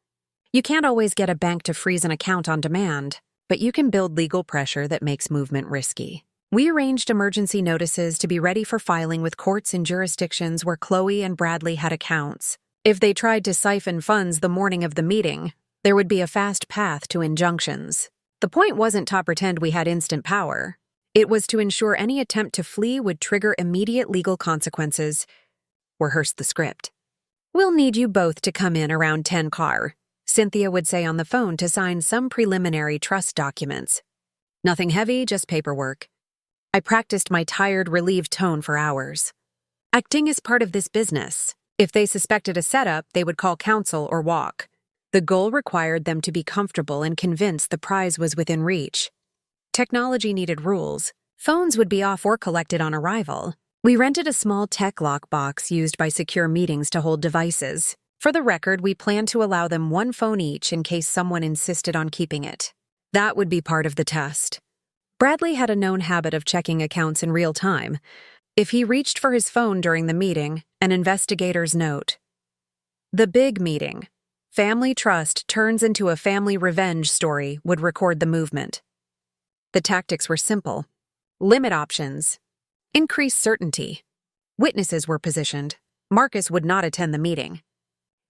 You can't always get a bank to freeze an account on demand, but you can build legal pressure that makes movement risky. We arranged emergency notices to be ready for filing with courts in jurisdictions where Chloe and Bradley had accounts. If they tried to siphon funds the morning of the meeting, there would be a fast path to injunctions. The point wasn't to pretend we had instant power. It was to ensure any attempt to flee would trigger immediate legal consequences. Rehearsed the script. "We'll need you both to come in around 10 car," Cynthia would say on the phone to sign some preliminary trust documents. Nothing heavy, just paperwork. I practiced my tired, relieved tone for hours. Acting is part of this business. If they suspected a setup, they would call counsel or walk. The goal required them to be comfortable and convinced the prize was within reach. Technology needed rules. Phones would be off or collected on arrival. We rented a small tech lockbox used by secure meetings to hold devices. For the record, we planned to allow them 1 phone each in case someone insisted on keeping it. That would be part of the test. Bradley had a known habit of checking accounts in real time. If he reached for his phone during the meeting, an investigator's note. The big meeting. Family trust turns into a family revenge story would record the movement. The tactics were simple. Limit options. Increase certainty. Witnesses were positioned. Marcus would not attend the meeting.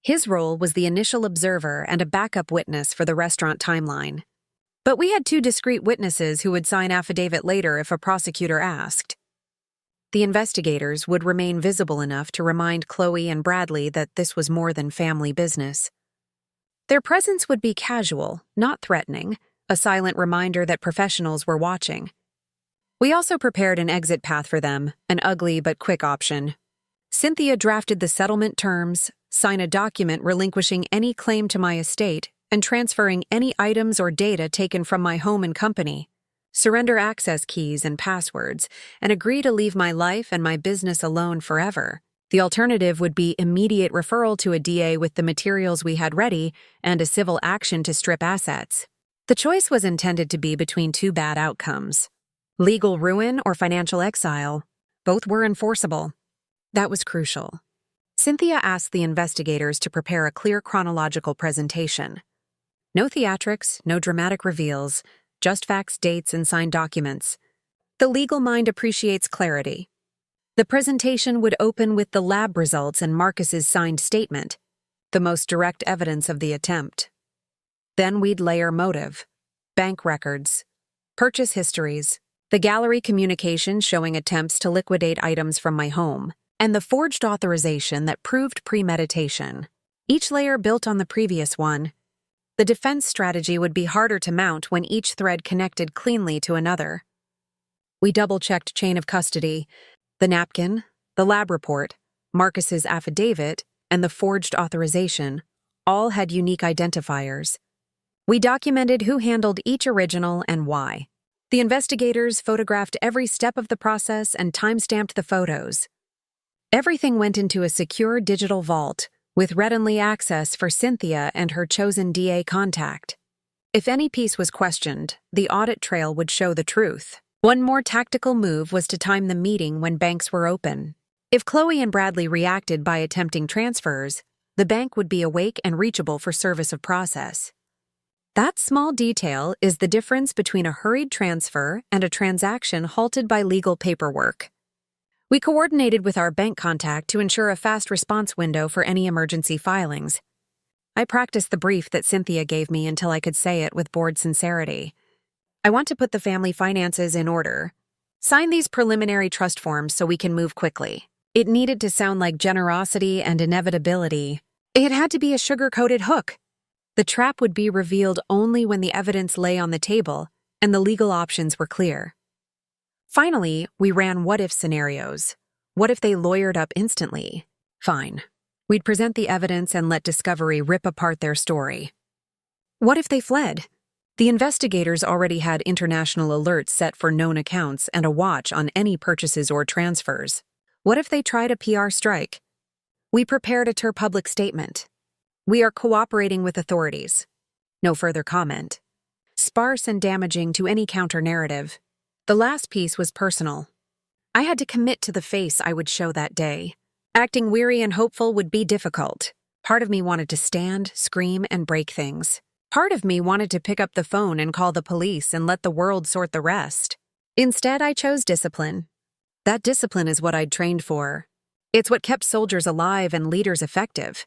His role was the initial observer and a backup witness for the restaurant timeline. But we had 2 discrete witnesses who would sign affidavit later if a prosecutor asked. The investigators would remain visible enough to remind Chloe and Bradley that this was more than family business. Their presence would be casual, not threatening, a silent reminder that professionals were watching. We also prepared an exit path for them, an ugly but quick option. Cynthia drafted the settlement terms, signed a document relinquishing any claim to my estate, and transferring any items or data taken from my home and company, surrender access keys and passwords, and agree to leave my life and my business alone forever. The alternative would be immediate referral to a DA with the materials we had ready and a civil action to strip assets. The choice was intended to be between 2 bad outcomes: legal ruin or financial exile. Both were enforceable. That was crucial. Cynthia asked the investigators to prepare a clear chronological presentation. No theatrics, no dramatic reveals, just facts, dates, and signed documents. The legal mind appreciates clarity. The presentation would open with the lab results and Marcus's signed statement, the most direct evidence of the attempt. Then we'd layer motive, bank records, purchase histories, the gallery communications showing attempts to liquidate items from my home, and the forged authorization that proved premeditation. Each layer built on the previous one. The defense strategy would be harder to mount when each thread connected cleanly to another. We double-checked chain of custody, the napkin, the lab report, Marcus's affidavit, and the forged authorization. All had unique identifiers. We documented who handled each original and why. The investigators photographed every step of the process and timestamped the photos. Everything went into a secure digital vault, with read-only access for Cynthia and her chosen DA contact. If any piece was questioned, the audit trail would show the truth. One more tactical move was to time the meeting when banks were open. If Chloe and Bradley reacted by attempting transfers, the bank would be awake and reachable for service of process. That small detail is the difference between a hurried transfer and a transaction halted by legal paperwork. We coordinated with our bank contact to ensure a fast response window for any emergency filings. I practiced the brief that Cynthia gave me until I could say it with bored sincerity. I want to put the family finances in order. Sign these preliminary trust forms so we can move quickly. It needed to sound like generosity and inevitability. It had to be a sugar-coated hook. The trap would be revealed only when the evidence lay on the table and the legal options were clear. Finally, we ran what-if scenarios. What if they lawyered up instantly? Fine. We'd present the evidence and let Discovery rip apart their story. What if they fled? The investigators already had international alerts set for known accounts and a watch on any purchases or transfers. What if they tried a PR strike? We prepared a public statement. We are cooperating with authorities. No further comment. Sparse and damaging to any counter-narrative. The last piece was personal. I had to commit to the face I would show that day. Acting weary and hopeful would be difficult. Part of me wanted to stand, scream, and break things. Part of me wanted to pick up the phone and call the police and let the world sort the rest. Instead, I chose discipline. That discipline is what I'd trained for. It's what kept soldiers alive and leaders effective.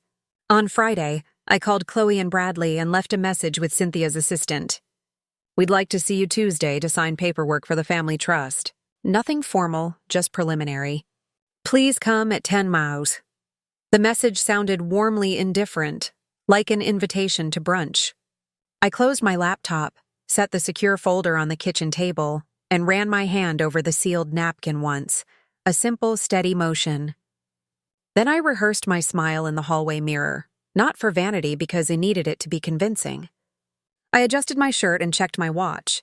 On Friday, I called Chloe and Bradley and left a message with Cynthia's assistant. We'd like to see you Tuesday to sign paperwork for the family trust. Nothing formal, just preliminary. Please come at 10 miles. The message sounded warmly indifferent, like an invitation to brunch. I closed my laptop, set the secure folder on the kitchen table, and ran my hand over the sealed napkin once, a simple, steady motion. Then I rehearsed my smile in the hallway mirror, not for vanity because I needed it to be convincing. I adjusted my shirt and checked my watch.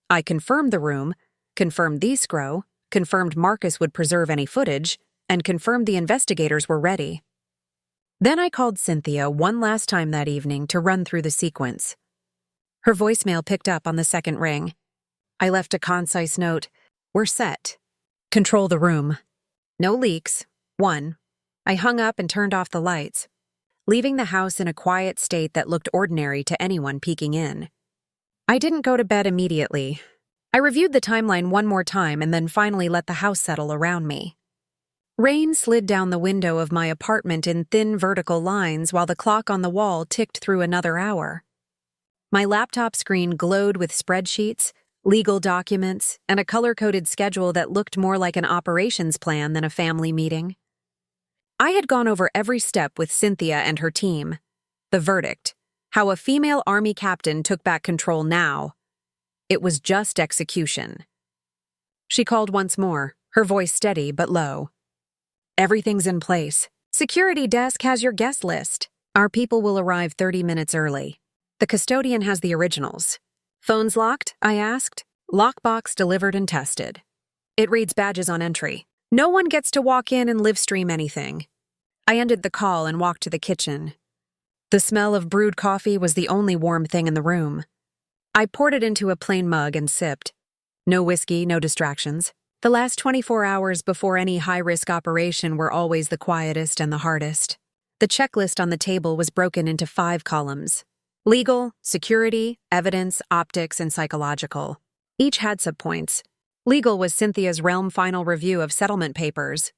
I confirmed the room, confirmed the escrow, confirmed Marcus would preserve any footage, and confirmed the investigators were ready. Then I called Cynthia one last time that evening to run through the sequence. Her voicemail picked up on the second ring. I left a concise note. We're set. Control the room. No leaks. 1. I hung up and turned off the lights, leaving the house in a quiet state that looked ordinary to anyone peeking in. I didn't go to bed immediately. I reviewed the timeline one more time and then finally let the house settle around me. Rain slid down the window of my apartment in thin vertical lines while the clock on the wall ticked through another hour. My laptop screen glowed with spreadsheets, legal documents, and a color-coded schedule that looked more like an operations plan than a family meeting. I had gone over every step with Cynthia and her team. The verdict: how a female Army captain took back control now. It was just execution. She called once more, her voice steady but low. Everything's in place. Security desk has your guest list. Our people will arrive 30 minutes early. The custodian has the originals. Phones locked? I asked. Lockbox delivered and tested. It reads badges on entry. No one gets to walk in and live stream anything. I ended the call and walked to the kitchen. The smell of brewed coffee was the only warm thing in the room. I poured it into a plain mug and sipped. No whiskey, no distractions. The last 24 hours before any high-risk operation were always the quietest and the hardest. The checklist on the table was broken into 5 columns. Legal, security, evidence, optics, and psychological. Each had subpoints. Legal was Cynthia's realm final review of settlement papers.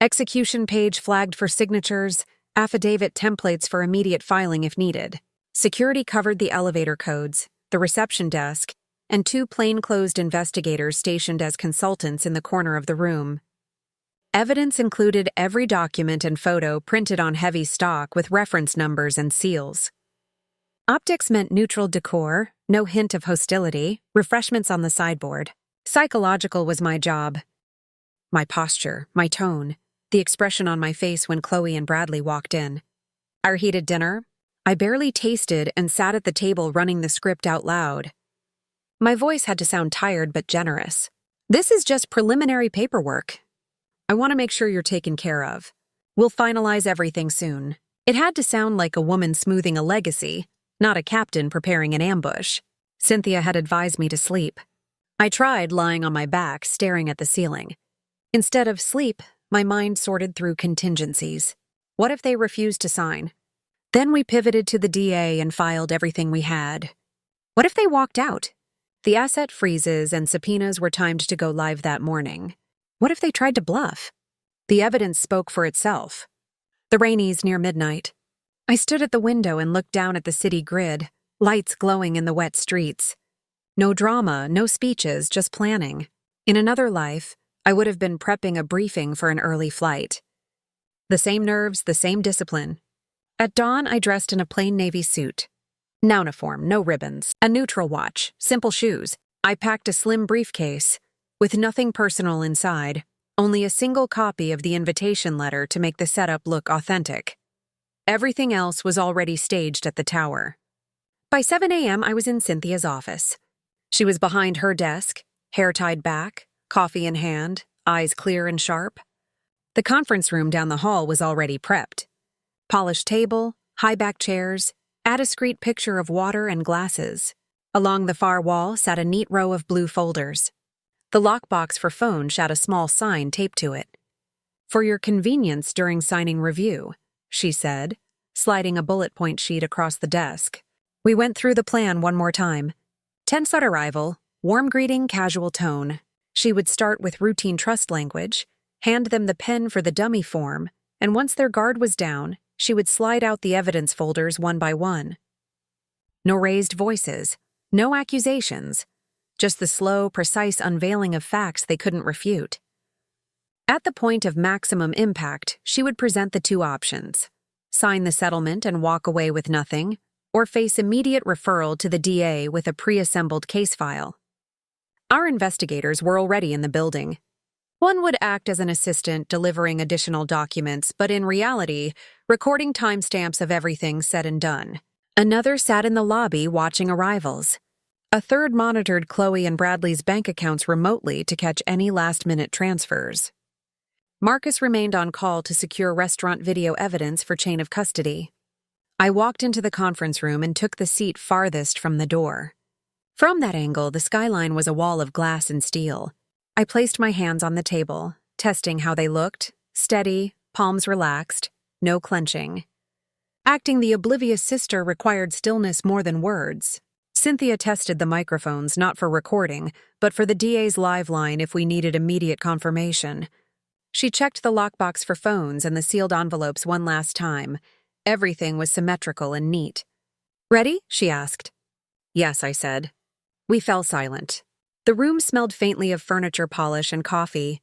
Execution page flagged for signatures, affidavit templates for immediate filing if needed. Security covered the elevator codes, the reception desk, and 2 plainclothes investigators stationed as consultants in the corner of the room. Evidence included every document and photo printed on heavy stock with reference numbers and seals. Optics meant neutral decor, no hint of hostility, refreshments on the sideboard. Psychological was my job. My posture, my tone, the expression on my face when Chloe and Bradley walked in. Our heated dinner? I barely tasted and sat at the table running the script out loud. My voice had to sound tired but generous. This is just preliminary paperwork. I want to make sure you're taken care of. We'll finalize everything soon. It had to sound like a woman smoothing a legacy, not a captain preparing an ambush. Cynthia had advised me to sleep. I tried lying on my back, staring at the ceiling. Instead of sleep, my mind sorted through contingencies. What if they refused to sign? Then we pivoted to the DA and filed everything we had. What if they walked out? The asset freezes and subpoenas were timed to go live that morning. What if they tried to bluff? The evidence spoke for itself. The Rainies near midnight. I stood at the window and looked down at the city grid, lights glowing in the wet streets. No drama, no speeches, just planning. In another life, I would have been prepping a briefing for an early flight. The same nerves, the same discipline. At dawn, I dressed in a plain navy suit. Nouniform, no ribbons, a neutral watch, simple shoes. I packed a slim briefcase, with nothing personal inside, only a single copy of the invitation letter to make the setup look authentic. Everything else was already staged at the tower. By 7 a.m., I was in Cynthia's office. She was behind her desk, hair tied back, coffee in hand, eyes clear and sharp. The conference room down the hall was already prepped. Polished table, high-back chairs, a discreet picture of water and glasses. Along the far wall sat a neat row of blue folders. The lockbox for phones had a small sign taped to it. "For your convenience during signing review," she said, sliding a bullet point sheet across the desk. We went through the plan one more time. Tense at arrival, warm greeting, casual tone. She would start with routine trust language, hand them the pen for the dummy form, and once their guard was down, she would slide out the evidence folders one by one. No raised voices, no accusations, just the slow, precise unveiling of facts they couldn't refute. At the point of maximum impact, she would present the two options: sign the settlement and walk away with nothing, or face immediate referral to the DA with a pre-assembled case file. Our investigators were already in the building. One would act as an assistant, delivering additional documents, but in reality, recording timestamps of everything said and done. Another sat in the lobby watching arrivals. A third monitored Chloe and Bradley's bank accounts remotely to catch any last-minute transfers. Marcus remained on call to secure restaurant video evidence for chain of custody. I walked into the conference room and took the seat farthest from the door. From that angle, the skyline was a wall of glass and steel. I placed my hands on the table, testing how they looked, steady, palms relaxed, no clenching. Acting the oblivious sister required stillness more than words. Cynthia tested the microphones not for recording, but for the DA's live line if we needed immediate confirmation. She checked the lockbox for phones and the sealed envelopes one last time. Everything was symmetrical and neat. "Ready?" she asked. "Yes," I said. We fell silent. The room smelled faintly of furniture polish and coffee.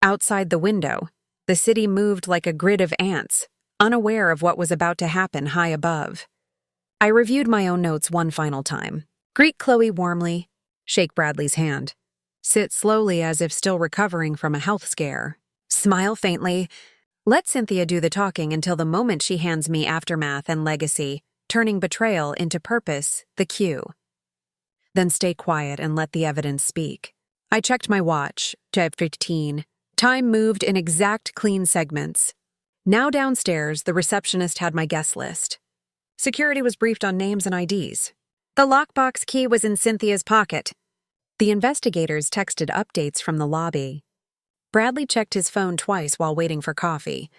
Outside the window, the city moved like a grid of ants, unaware of what was about to happen high above. I reviewed my own notes one final time. Greet Chloe warmly. Shake Bradley's hand. Sit slowly as if still recovering from a health scare. Smile faintly. Let Cynthia do the talking until the moment she hands me aftermath and legacy, turning betrayal into purpose, the cue. Then stay quiet and let the evidence speak. I checked my watch, 15. Time moved in exact clean segments. Now downstairs, the receptionist had my guest list. Security was briefed on names and IDs. The lockbox key was in Cynthia's pocket. The investigators texted updates from the lobby. Bradley checked his phone twice while waiting for coffee.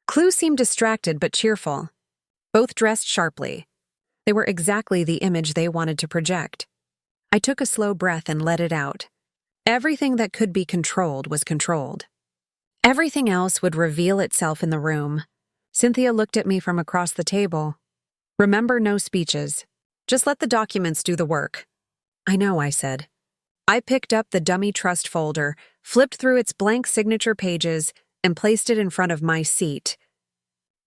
Clue seemed distracted but cheerful. Both dressed sharply. They were exactly the image they wanted to project. I took a slow breath and let it out. Everything that could be controlled was controlled. Everything else would reveal itself in the room. Cynthia looked at me from across the table. "Remember, no speeches. Just let the documents do the work." "I know," I said. I picked up the dummy trust folder, flipped through its blank signature pages, and placed it in front of my seat.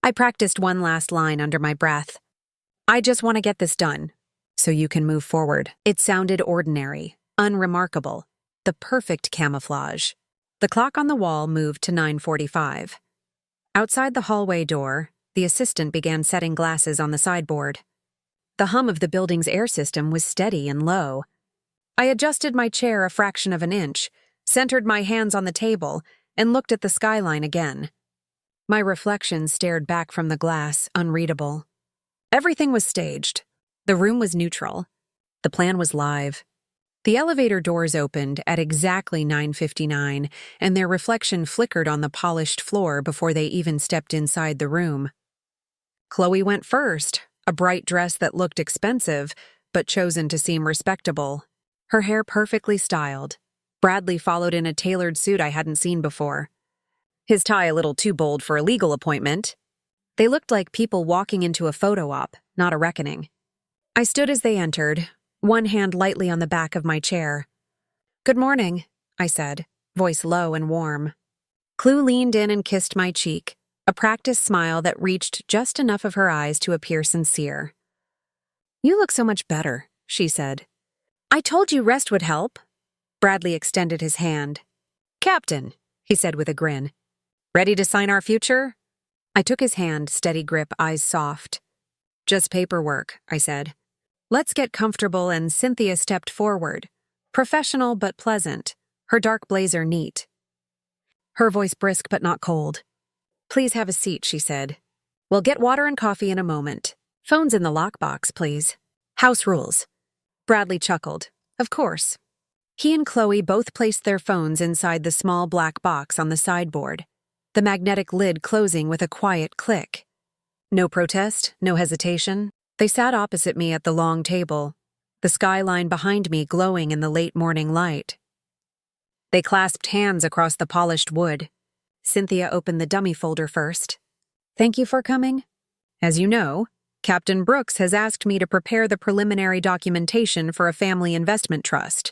I practiced one last line under my breath. "I just want to get this done, so you can move forward." It sounded ordinary, unremarkable, the perfect camouflage. The clock on the wall moved to 9:45. Outside the hallway door, the assistant began setting glasses on the sideboard. The hum of the building's air system was steady and low. I adjusted my chair a fraction of an inch, centered my hands on the table, and looked at the skyline again. My reflection stared back from the glass, unreadable. Everything was staged. The room was neutral. The plan was live. The elevator doors opened at exactly 9:59, and their reflection flickered on the polished floor before they even stepped inside the room. Chloe went first, a bright dress that looked expensive, but chosen to seem respectable. Her hair perfectly styled. Bradley followed in a tailored suit I hadn't seen before. His tie a little too bold for a legal appointment. They looked like people walking into a photo op, not a reckoning. I stood as they entered, one hand lightly on the back of my chair. "Good morning," I said, voice low and warm. Chloe leaned in and kissed my cheek, a practiced smile that reached just enough of her eyes to appear sincere. "You look so much better," she said. "I told you rest would help." Bradley extended his hand. "Captain," he said with a grin. "Ready to sign our future?" I took his hand, steady grip, eyes soft. "Just paperwork," I said. "Let's get comfortable," and Cynthia stepped forward, professional but pleasant, her dark blazer neat. Her voice brisk but not cold. "Please have a seat," she said. "We'll get water and coffee in a moment. Phone's in the lockbox, please. House rules." Bradley chuckled. "Of course." He and Chloe both placed their phones inside the small black box on the sideboard, the magnetic lid closing with a quiet click. No protest, no hesitation. They sat opposite me at the long table, the skyline behind me glowing in the late morning light. They clasped hands across the polished wood. Cynthia opened the dummy folder first. "Thank you for coming. As you know, Captain Brooks has asked me to prepare the preliminary documentation for a family investment trust.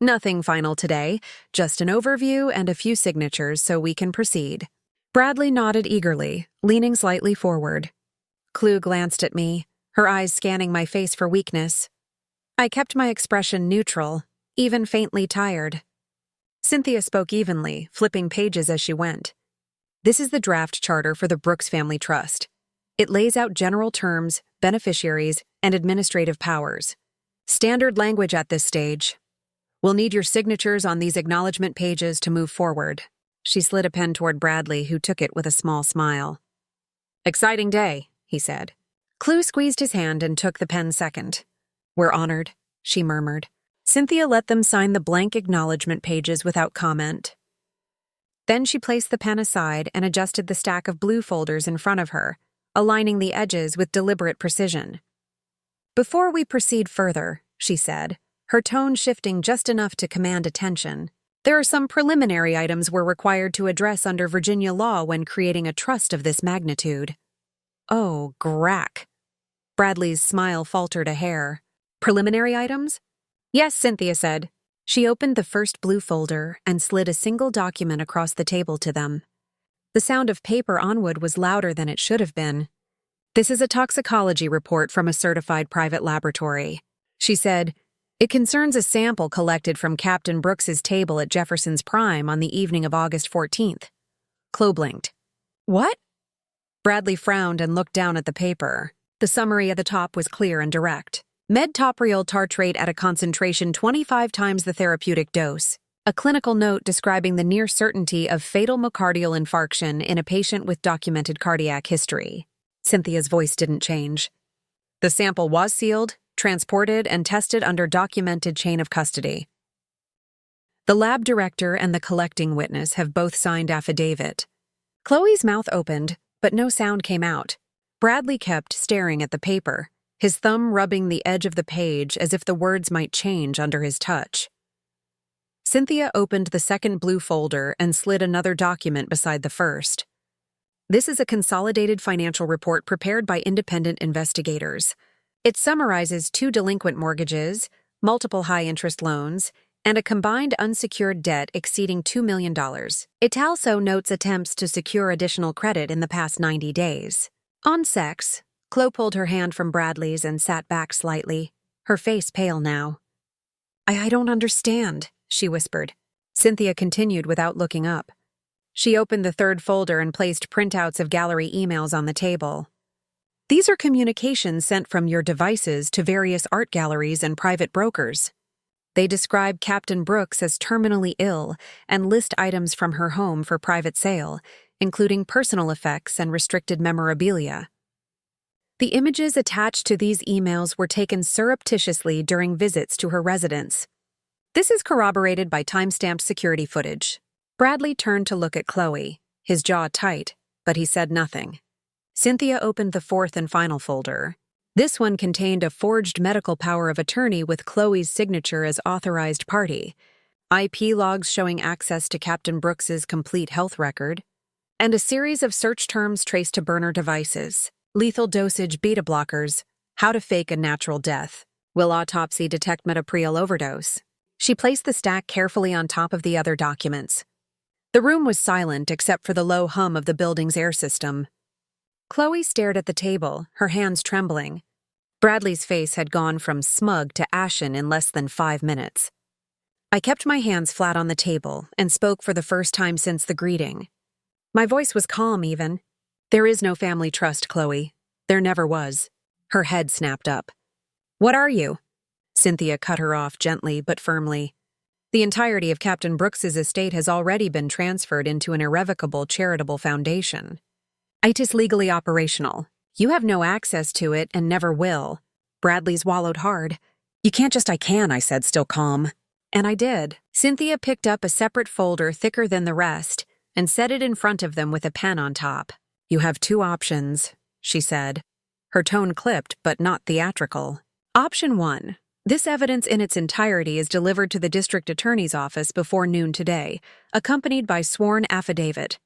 Nothing final today, just an overview and a few signatures so we can proceed." Bradley nodded eagerly, leaning slightly forward. Chloe glanced at me, her eyes scanning my face for weakness. I kept my expression neutral, even faintly tired. Cynthia spoke evenly, flipping pages as she went. "This is the draft charter for the Brooks Family Trust. It lays out general terms, beneficiaries, and administrative powers. Standard language at this stage. We'll need your signatures on these acknowledgement pages to move forward." She slid a pen toward Bradley, who took it with a small smile. "Exciting day," he said. Chloe squeezed his hand and took the pen second. "We're honored," she murmured. Cynthia let them sign the blank acknowledgement pages without comment. Then she placed the pen aside and adjusted the stack of blue folders in front of her, aligning the edges with deliberate precision. "Before we proceed further," she said, her tone shifting just enough to command attention, "there are some preliminary items we're required to address under Virginia law when creating a trust of this magnitude." "Oh, grack." Bradley's smile faltered a hair. "Preliminary items?" "Yes," Cynthia said. She opened the first blue folder and slid a single document across the table to them. The sound of paper on wood was louder than it should have been. "This is a toxicology report from a certified private laboratory," she said. "It concerns a sample collected from Captain Brooks's table at Jefferson's Prime on the evening of August 14th. Chloe blinked. "What?" Bradley frowned and looked down at the paper. The summary at the top was clear and direct. Medtoprolol tartrate at a concentration 25 times the therapeutic dose. A clinical note describing the near certainty of fatal myocardial infarction in a patient with documented cardiac history. Cynthia's voice didn't change. "The sample was sealed, transported, and tested under documented chain of custody. The lab director and the collecting witness have both signed affidavit." Chloe's mouth opened, but no sound came out. Bradley kept staring at the paper, his thumb rubbing the edge of the page as if the words might change under his touch. Cynthia opened the second blue folder and slid another document beside the first. "This is a consolidated financial report prepared by independent investigators. It summarizes 2 delinquent mortgages, multiple high-interest loans, and a combined unsecured debt exceeding $2 million. It also notes attempts to secure additional credit in the past 90 days. On sex," Chloe pulled her hand from Bradley's and sat back slightly, her face pale now. I don't understand," she whispered. Cynthia continued without looking up. She opened the third folder and placed printouts of gallery emails on the table. "These are communications sent from your devices to various art galleries and private brokers. They describe Captain Brooks as terminally ill and list items from her home for private sale, including personal effects and restricted memorabilia. The images attached to these emails were taken surreptitiously during visits to her residence. This is corroborated by timestamped security footage. Bradley turned to look at Chloe, his jaw tight, but he said nothing. Cynthia opened the fourth and final folder. This one contained a forged medical power of attorney with Chloe's signature as authorized party, IP logs showing access to Captain Brooks's complete health record, and a series of search terms traced to burner devices, lethal dosage beta blockers, how to fake a natural death, will autopsy detect metapreal overdose. She placed the stack carefully on top of the other documents. The room was silent except for the low hum of the building's air system. Chloe stared at the table, her hands trembling. Bradley's face had gone from smug to ashen in less than 5 minutes. I kept my hands flat on the table and spoke for the first time since the greeting. My voice was calm even. There is no family trust, Chloe. There never was. Her head snapped up. What are you? Cynthia cut her off gently but firmly. The entirety of Captain Brooks's estate has already been transferred into an irrevocable charitable foundation. It is legally operational. You have no access to it and never will. Bradley swallowed hard. You can't just I can, I said, still calm. And I did. Cynthia picked up a separate folder thicker than the rest and set it in front of them with a pen on top. You have 2 options, she said. Her tone clipped but not theatrical. Option 1. This evidence in its entirety is delivered to the district attorney's office before noon today, accompanied by sworn affidavit.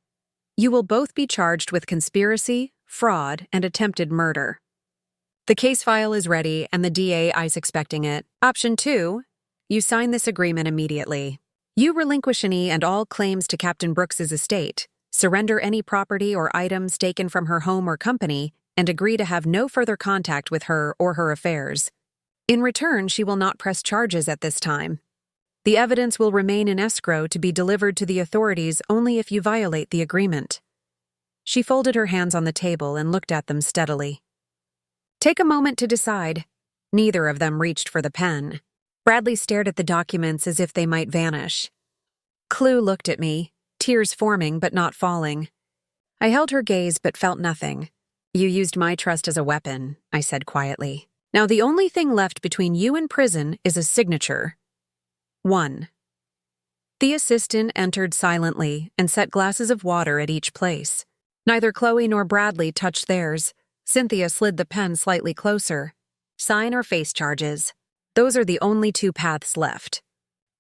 You will both be charged with conspiracy, fraud, and attempted murder. The case file is ready and the DA is expecting it. Option 2. You sign this agreement immediately. You relinquish any and all claims to Captain Brooks's estate, surrender any property or items taken from her home or company, and agree to have no further contact with her or her affairs. In return, she will not press charges at this time. The evidence will remain in escrow to be delivered to the authorities only if you violate the agreement. She folded her hands on the table and looked at them steadily. Take a moment to decide. Neither of them reached for the pen. Bradley stared at the documents as if they might vanish. Chloe looked at me, tears forming but not falling. I held her gaze but felt nothing. You used my trust as a weapon, I said quietly. Now the only thing left between you and prison is a signature. 1. The assistant entered silently and set glasses of water at each place. Neither Chloe nor Bradley touched theirs. Cynthia slid the pen slightly closer. Sign or face charges. Those are the only 2 paths left.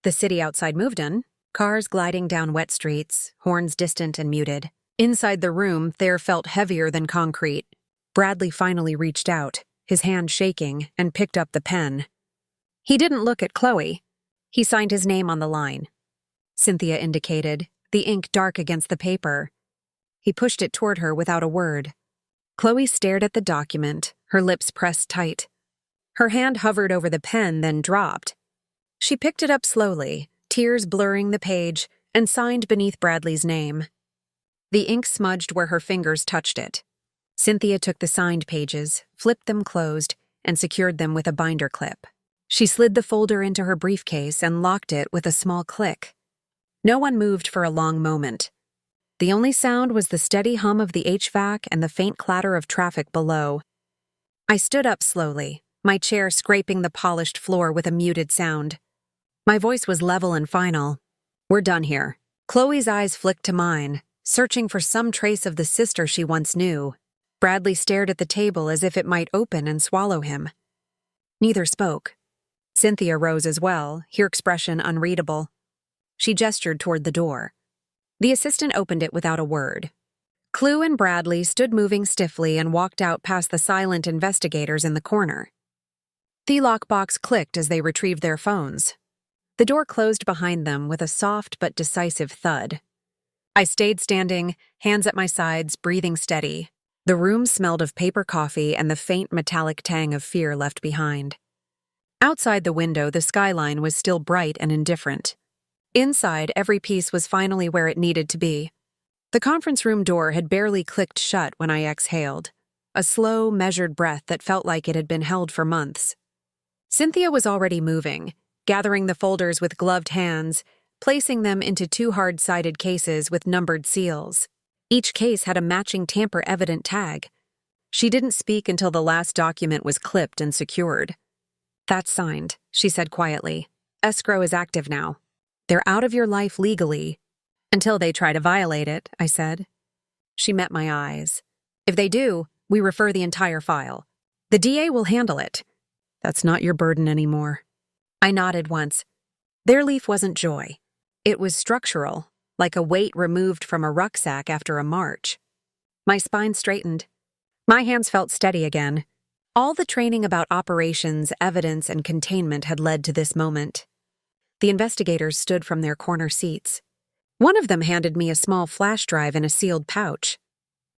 The city outside moved in, cars gliding down wet streets, horns distant and muted. Inside the room, Thayer felt heavier than concrete. Bradley finally reached out, his hand shaking, and picked up the pen. He didn't look at Chloe. He signed his name on the line. Cynthia indicated, the ink dark against the paper. He pushed it toward her without a word. Chloe stared at the document, her lips pressed tight. Her hand hovered over the pen, then dropped. She picked it up slowly, tears blurring the page, and signed beneath Bradley's name. The ink smudged where her fingers touched it. Cynthia took the signed pages, flipped them closed, and secured them with a binder clip. She slid the folder into her briefcase and locked it with a small click. No one moved for a long moment. The only sound was the steady hum of the HVAC and the faint clatter of traffic below. I stood up slowly, my chair scraping the polished floor with a muted sound. My voice was level and final. We're done here. Chloe's eyes flicked to mine, searching for some trace of the sister she once knew. Bradley stared at the table as if it might open and swallow him. Neither spoke. Cynthia rose as well, her expression unreadable. She gestured toward the door. The assistant opened it without a word. Chloe and Bradley stood moving stiffly and walked out past the silent investigators in the corner. The lockbox clicked as they retrieved their phones. The door closed behind them with a soft but decisive thud. I stayed standing, hands at my sides, breathing steady. The room smelled of paper coffee and the faint metallic tang of fear left behind. Outside the window, the skyline was still bright and indifferent. Inside, every piece was finally where it needed to be. The conference room door had barely clicked shut when I exhaled, a slow, measured breath that felt like it had been held for months. Cynthia was already moving, gathering the folders with gloved hands, placing them into two hard-sided cases with numbered seals. Each case had a matching tamper-evident tag. She didn't speak until the last document was clipped and secured. "That's signed," she said quietly. "Escrow is active now. They're out of your life legally." "Until they try to violate it," I said. She met my eyes. "If they do, we refer the entire file. The DA will handle it." "That's not your burden anymore." I nodded once. Their leaf wasn't joy. It was structural, like a weight removed from a rucksack after a march. My spine straightened. My hands felt steady again. All the training about operations, evidence, and containment had led to this moment. The investigators stood from their corner seats. One of them handed me a small flash drive in a sealed pouch.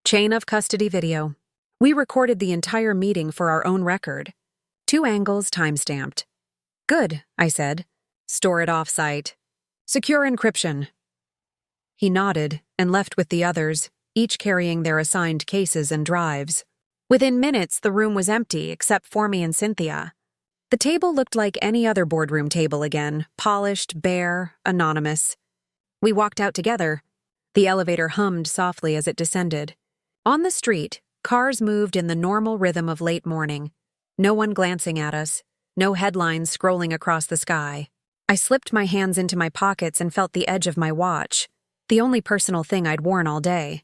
"Chain of custody video. We recorded the entire meeting for our own record. 2 angles time-stamped." "Good," I said. "Store it off-site. Secure encryption." He nodded and left with the others, each carrying their assigned cases and drives. Within minutes, the room was empty except for me and Cynthia. The table looked like any other boardroom table again, polished, bare, anonymous. We walked out together. The elevator hummed softly as it descended. On the street, cars moved in the normal rhythm of late morning. No one glancing at us, no headlines scrolling across the sky. I slipped my hands into my pockets and felt the edge of my watch, the only personal thing I'd worn all day.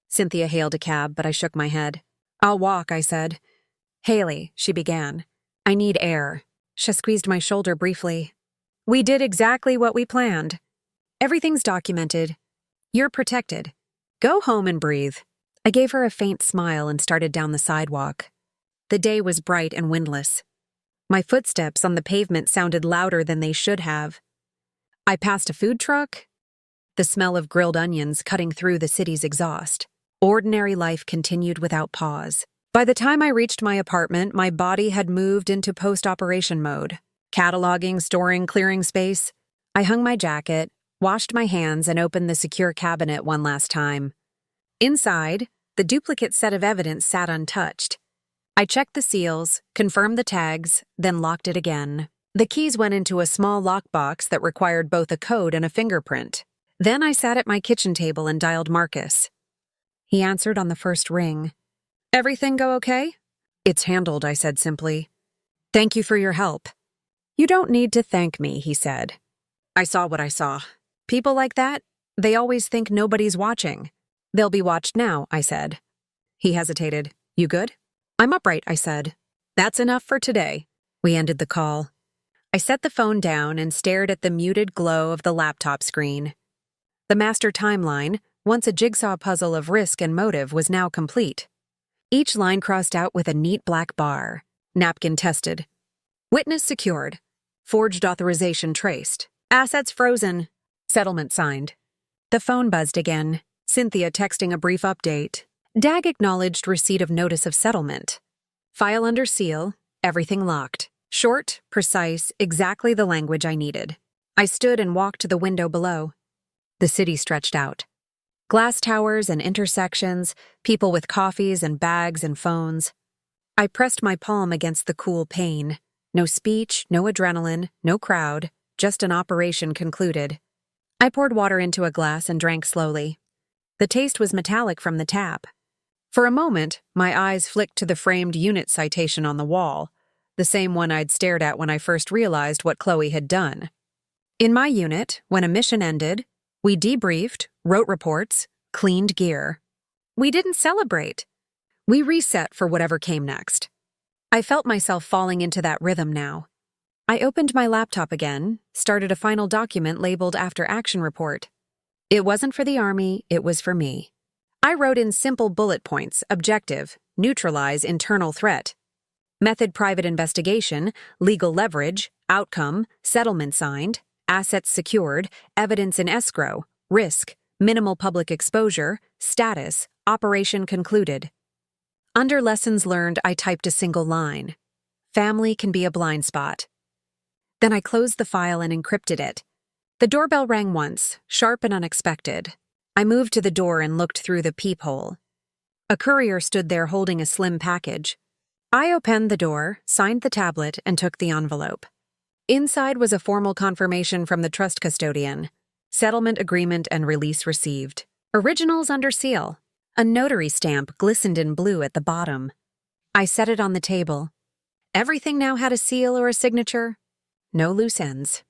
Cynthia hailed a cab, but I shook my head. "I'll walk," I said. "Haley," she began. "I need air." She squeezed my shoulder briefly. "We did exactly what we planned. Everything's documented. You're protected. Go home and breathe." I gave her a faint smile and started down the sidewalk. The day was bright and windless. My footsteps on the pavement sounded louder than they should have. I passed a food truck, the smell of grilled onions cutting through the city's exhaust. Ordinary life continued without pause. By the time I reached my apartment, my body had moved into post-operation mode. Cataloging, storing, clearing space. I hung my jacket, washed my hands, and opened the secure cabinet one last time. Inside, the duplicate set of evidence sat untouched. I checked the seals, confirmed the tags, then locked it again. The keys went into a small lockbox that required both a code and a fingerprint. Then I sat at my kitchen table and dialed Marcus. He answered on the first ring. "Everything go okay?" "It's handled," I said simply. "Thank you for your help." "You don't need to thank me," he said. "I saw what I saw. People like that, they always think nobody's watching." "They'll be watched now," I said. He hesitated. "You good?" "I'm upright," I said. "That's enough for today." We ended the call. I set the phone down and stared at the muted glow of the laptop screen. The master timeline, once a jigsaw puzzle of risk and motive, was now complete. Each line crossed out with a neat black bar. Napkin tested. Witness secured. Forged authorization traced. Assets frozen. Settlement signed. The phone buzzed again. Cynthia texting a brief update. DAG acknowledged receipt of notice of settlement. File under seal, everything locked. Short, precise, exactly the language I needed. I stood and walked to the window below. The city stretched out. Glass towers and intersections, people with coffees and bags and phones. I pressed my palm against the cool pane. No speech, no adrenaline, no crowd, just an operation concluded. I poured water into a glass and drank slowly. The taste was metallic from the tap. For a moment, my eyes flicked to the framed unit citation on the wall, the same one I'd stared at when I first realized what Chloe had done. In my unit, when a mission ended, we debriefed, wrote reports, cleaned gear. We didn't celebrate. We reset for whatever came next. I felt myself falling into that rhythm now. I opened my laptop again, started a final document labeled After Action Report. It wasn't for the Army, it was for me. I wrote in simple bullet points: objective, neutralize internal threat. Method: private investigation, legal leverage, outcome, settlement signed, assets secured, evidence in escrow, risk, minimal public exposure, status, operation concluded. Under lessons learned, I typed a single line. Family can be a blind spot. Then I closed the file and encrypted it. The doorbell rang once, sharp and unexpected. I moved to the door and looked through the peephole. A courier stood there holding a slim package. I opened the door, signed the tablet, and took the envelope. Inside was a formal confirmation from the trust custodian. Settlement agreement and release received. Originals under seal. A notary stamp glistened in blue at the bottom. I set it on the table. Everything now had a seal or a signature. No loose ends.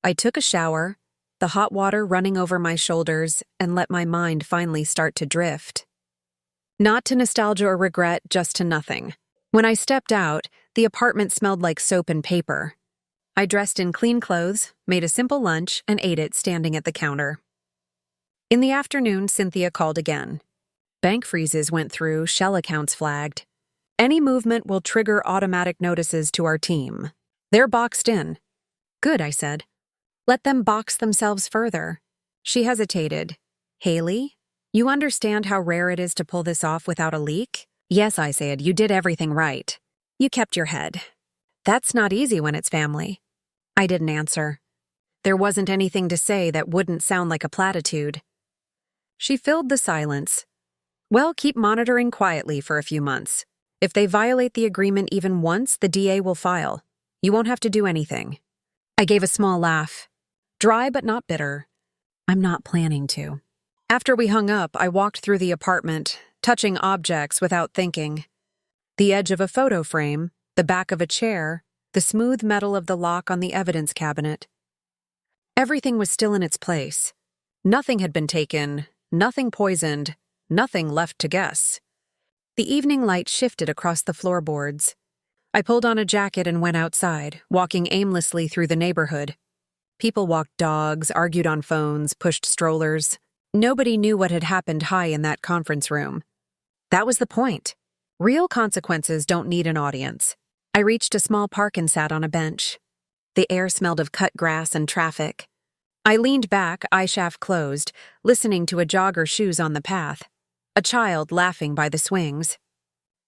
I took a shower, the hot water running over my shoulders, and let my mind finally start to drift. Not to nostalgia or regret, just to nothing. When I stepped out, the apartment smelled like soap and paper. I dressed in clean clothes, made a simple lunch, and ate it standing at the counter. In the afternoon, Cynthia called again. Bank freezes went through, shell accounts flagged. Any movement will trigger automatic notices to our team. They're boxed in. Good, I said. Let them box themselves further. She hesitated. Haley, you understand how rare it is to pull this off without a leak? Yes, I said, you did everything right. You kept your head. That's not easy when it's family. I didn't answer. There wasn't anything to say that wouldn't sound like a platitude. She filled the silence. Well, keep monitoring quietly for a few months. If they violate the agreement even once, the DA will file. You won't have to do anything. I gave a small laugh. Dry but not bitter. I'm not planning to. After we hung up, I walked through the apartment, touching objects without thinking. The edge of a photo frame, the back of a chair, the smooth metal of the lock on the evidence cabinet. Everything was still in its place. Nothing had been taken, nothing poisoned, nothing left to guess. The evening light shifted across the floorboards. I pulled on a jacket and went outside, walking aimlessly through the neighborhood. People walked dogs, argued on phones, pushed strollers. Nobody knew what had happened high in that conference room. That was the point. Real consequences don't need an audience. I reached a small park and sat on a bench. The air smelled of cut grass and traffic. I leaned back, eye shaft closed, listening to a jogger's shoes on the path, a child laughing by the swings.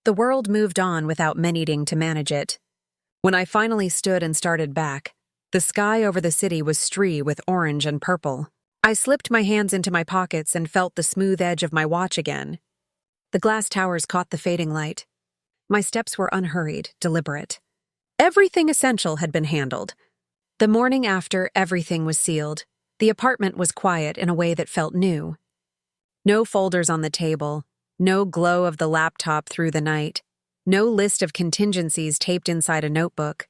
The world moved on without me needing to manage it. When I finally stood and started back, the sky over the city was streaked with orange and purple. I slipped my hands into my pockets and felt the smooth edge of my watch again. The glass towers caught the fading light. My steps were unhurried, deliberate. Everything essential had been handled. The morning after, everything was sealed. The apartment was quiet in a way that felt new. No folders on the table, no glow of the laptop through the night, no list of contingencies taped inside a notebook.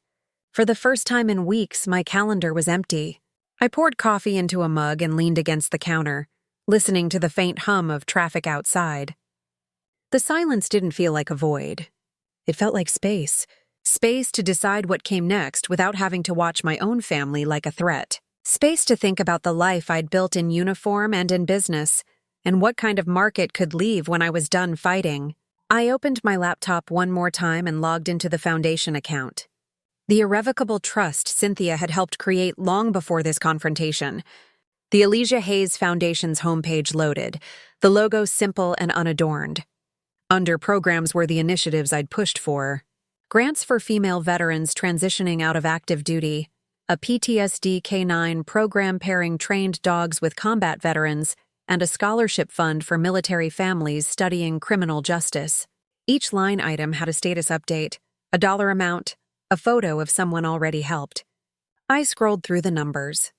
For the first time in weeks, my calendar was empty. I poured coffee into a mug and leaned against the counter, listening to the faint hum of traffic outside. The silence didn't feel like a void. It felt like space. Space to decide what came next without having to watch my own family like a threat. Space to think about the life I'd built in uniform and in business, and what kind of market could leave when I was done fighting. I opened my laptop one more time and logged into the foundation account. The irrevocable trust Cynthia had helped create long before this confrontation. The Elijah Hayes Foundation's homepage loaded, the logo simple and unadorned. Under programs were the initiatives I'd pushed for. Grants for female veterans transitioning out of active duty, a PTSD K-9 program pairing trained dogs with combat veterans, and a scholarship fund for military families studying criminal justice. Each line item had a status update, a dollar amount, a photo of someone already helped. I scrolled through the numbers.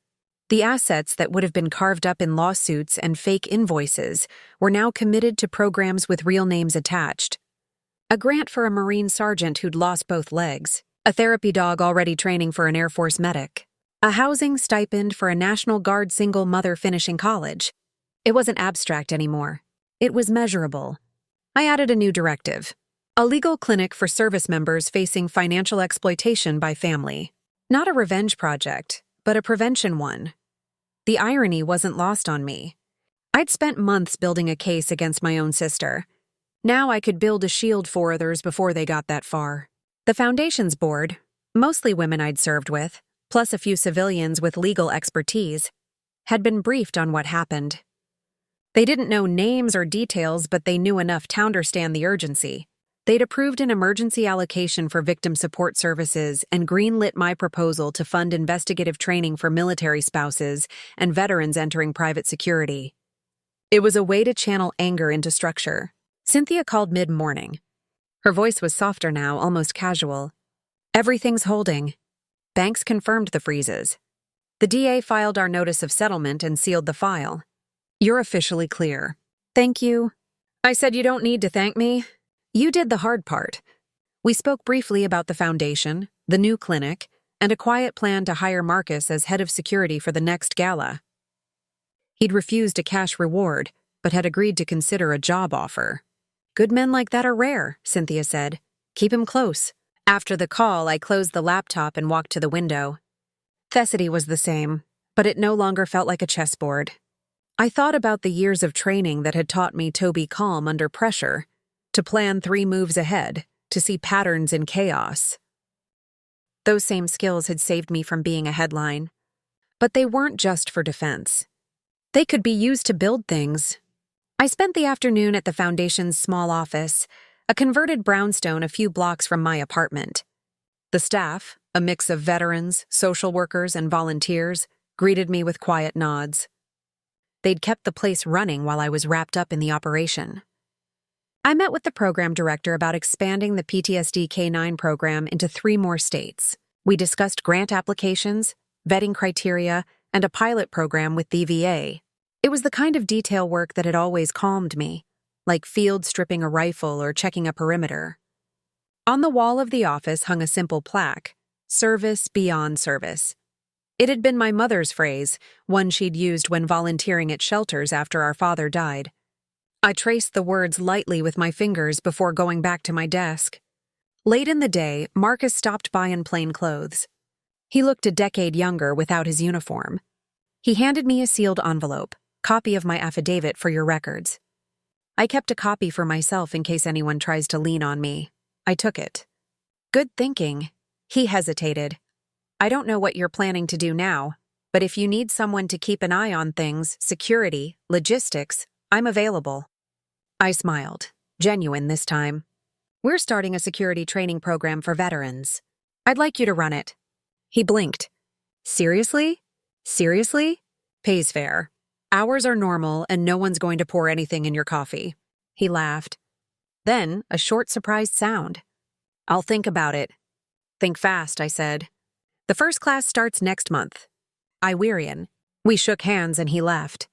The assets that would have been carved up in lawsuits and fake invoices were now committed to programs with real names attached. A grant for a Marine sergeant who'd lost both legs, a therapy dog already training for an Air Force medic, a housing stipend for a National Guard single mother finishing college. It wasn't abstract anymore. It was measurable. I added a new directive. A legal clinic for service members facing financial exploitation by family. Not a revenge project, but a prevention one. The irony wasn't lost on me. I'd spent months building a case against my own sister. Now I could build a shield for others before they got that far. The Foundation's board, mostly women I'd served with, plus a few civilians with legal expertise, had been briefed on what happened. They didn't know names or details, but they knew enough to understand the urgency. They'd approved an emergency allocation for victim support services and greenlit my proposal to fund investigative training for military spouses and veterans entering private security. It was a way to channel anger into structure. Cynthia called mid-morning. Her voice was softer now, almost casual. Everything's holding. Banks confirmed the freezes. The DA filed our notice of settlement and sealed the file. You're officially clear. Thank you. I said you don't need to thank me. You did the hard part. We spoke briefly about the foundation, the new clinic, and a quiet plan to hire Marcus as head of security for the next gala. He'd refused a cash reward, but had agreed to consider a job offer. Good men like that are rare, Cynthia said. Keep him close. After the call, I closed the laptop and walked to the window. Thessaly was the same, but it no longer felt like a chessboard. I thought about the years of training that had taught me to be calm under pressure, to plan 3 moves ahead, to see patterns in chaos. Those same skills had saved me from being a headline. But they weren't just for defense. They could be used to build things. I spent the afternoon at the Foundation's small office, a converted brownstone a few blocks from my apartment. The staff, a mix of veterans, social workers, and volunteers, greeted me with quiet nods. They'd kept the place running while I was wrapped up in the operation. I met with the program director about expanding the PTSD K-9 program into 3 more states. We discussed grant applications, vetting criteria, and a pilot program with the VA. It was the kind of detail work that had always calmed me, like field stripping a rifle or checking a perimeter. On the wall of the office hung a simple plaque, "Service beyond service." It had been my mother's phrase, one she'd used when volunteering at shelters after our father died. I traced the words lightly with my fingers before going back to my desk. Late in the day, Marcus stopped by in plain clothes. He looked a decade younger without his uniform. He handed me a sealed envelope, copy of my affidavit for your records. I kept a copy for myself in case anyone tries to lean on me. I took it. Good thinking. He hesitated. I don't know what you're planning to do now, but if you need someone to keep an eye on things, security, logistics, I'm available. I smiled, genuine this time. We're starting a security training program for veterans. I'd like you to run it. He blinked. Seriously? Seriously? Pays fair. Hours are normal and no one's going to pour anything in your coffee. He laughed. Then, a short surprised sound. I'll think about it. Think fast, I said. The first class starts next month. Iwerian. We shook hands and he left.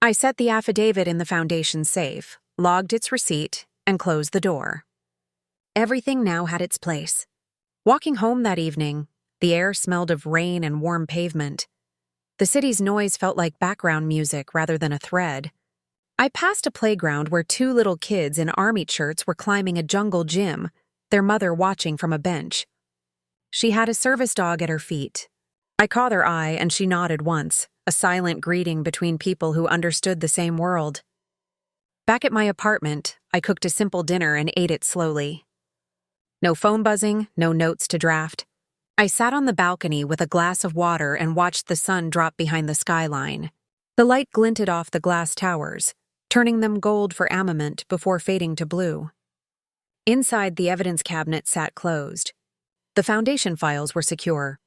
I set the affidavit in the Foundation safe, logged its receipt, and closed the door. Everything now had its place. Walking home that evening, the air smelled of rain and warm pavement. The city's noise felt like background music rather than a thread. I passed a playground where 2 little kids in army shirts were climbing a jungle gym, their mother watching from a bench. She had a service dog at her feet. I caught her eye and she nodded once, a silent greeting between people who understood the same world. Back at my apartment, I cooked a simple dinner and ate it slowly. No phone buzzing, no notes to draft. I sat on the balcony with a glass of water and watched the sun drop behind the skyline. The light glinted off the glass towers, turning them gold for armament before fading to blue. Inside, the evidence cabinet sat closed. The Foundation files were secure.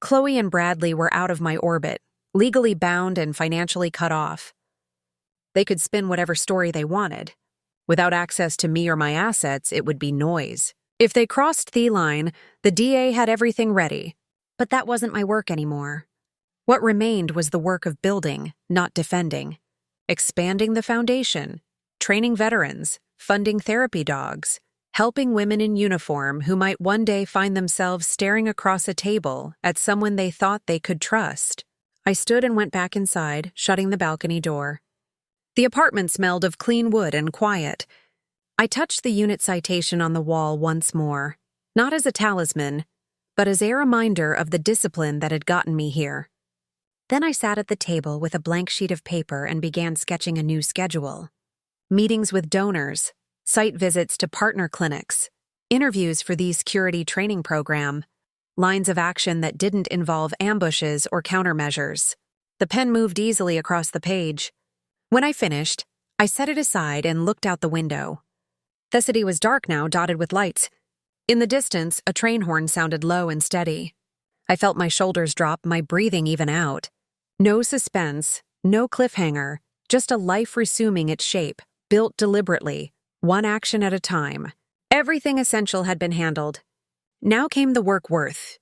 Chloe and Bradley were out of my orbit, legally bound and financially cut off. They could spin whatever story they wanted. Without access to me or my assets, it would be noise. If they crossed the line, the DA had everything ready. But that wasn't my work anymore. What remained was the work of building, not defending. Expanding the Foundation, training veterans, funding therapy dogs, helping women in uniform who might one day find themselves staring across a table at someone they thought they could trust. I stood and went back inside, shutting the balcony door. The apartment smelled of clean wood and quiet. I touched the unit citation on the wall once more, not as a talisman, but as a reminder of the discipline that had gotten me here. Then I sat at the table with a blank sheet of paper and began sketching a new schedule. Meetings with donors, site visits to partner clinics, interviews for the security training program, lines of action that didn't involve ambushes or countermeasures. The pen moved easily across the page. When I finished, I set it aside and looked out the window. The city was dark now, dotted with lights. In the distance, a train horn sounded low and steady. I felt my shoulders drop, my breathing even out. No suspense, no cliffhanger, just a life resuming its shape, built deliberately, one action at a time. Everything essential had been handled. Now came the work worth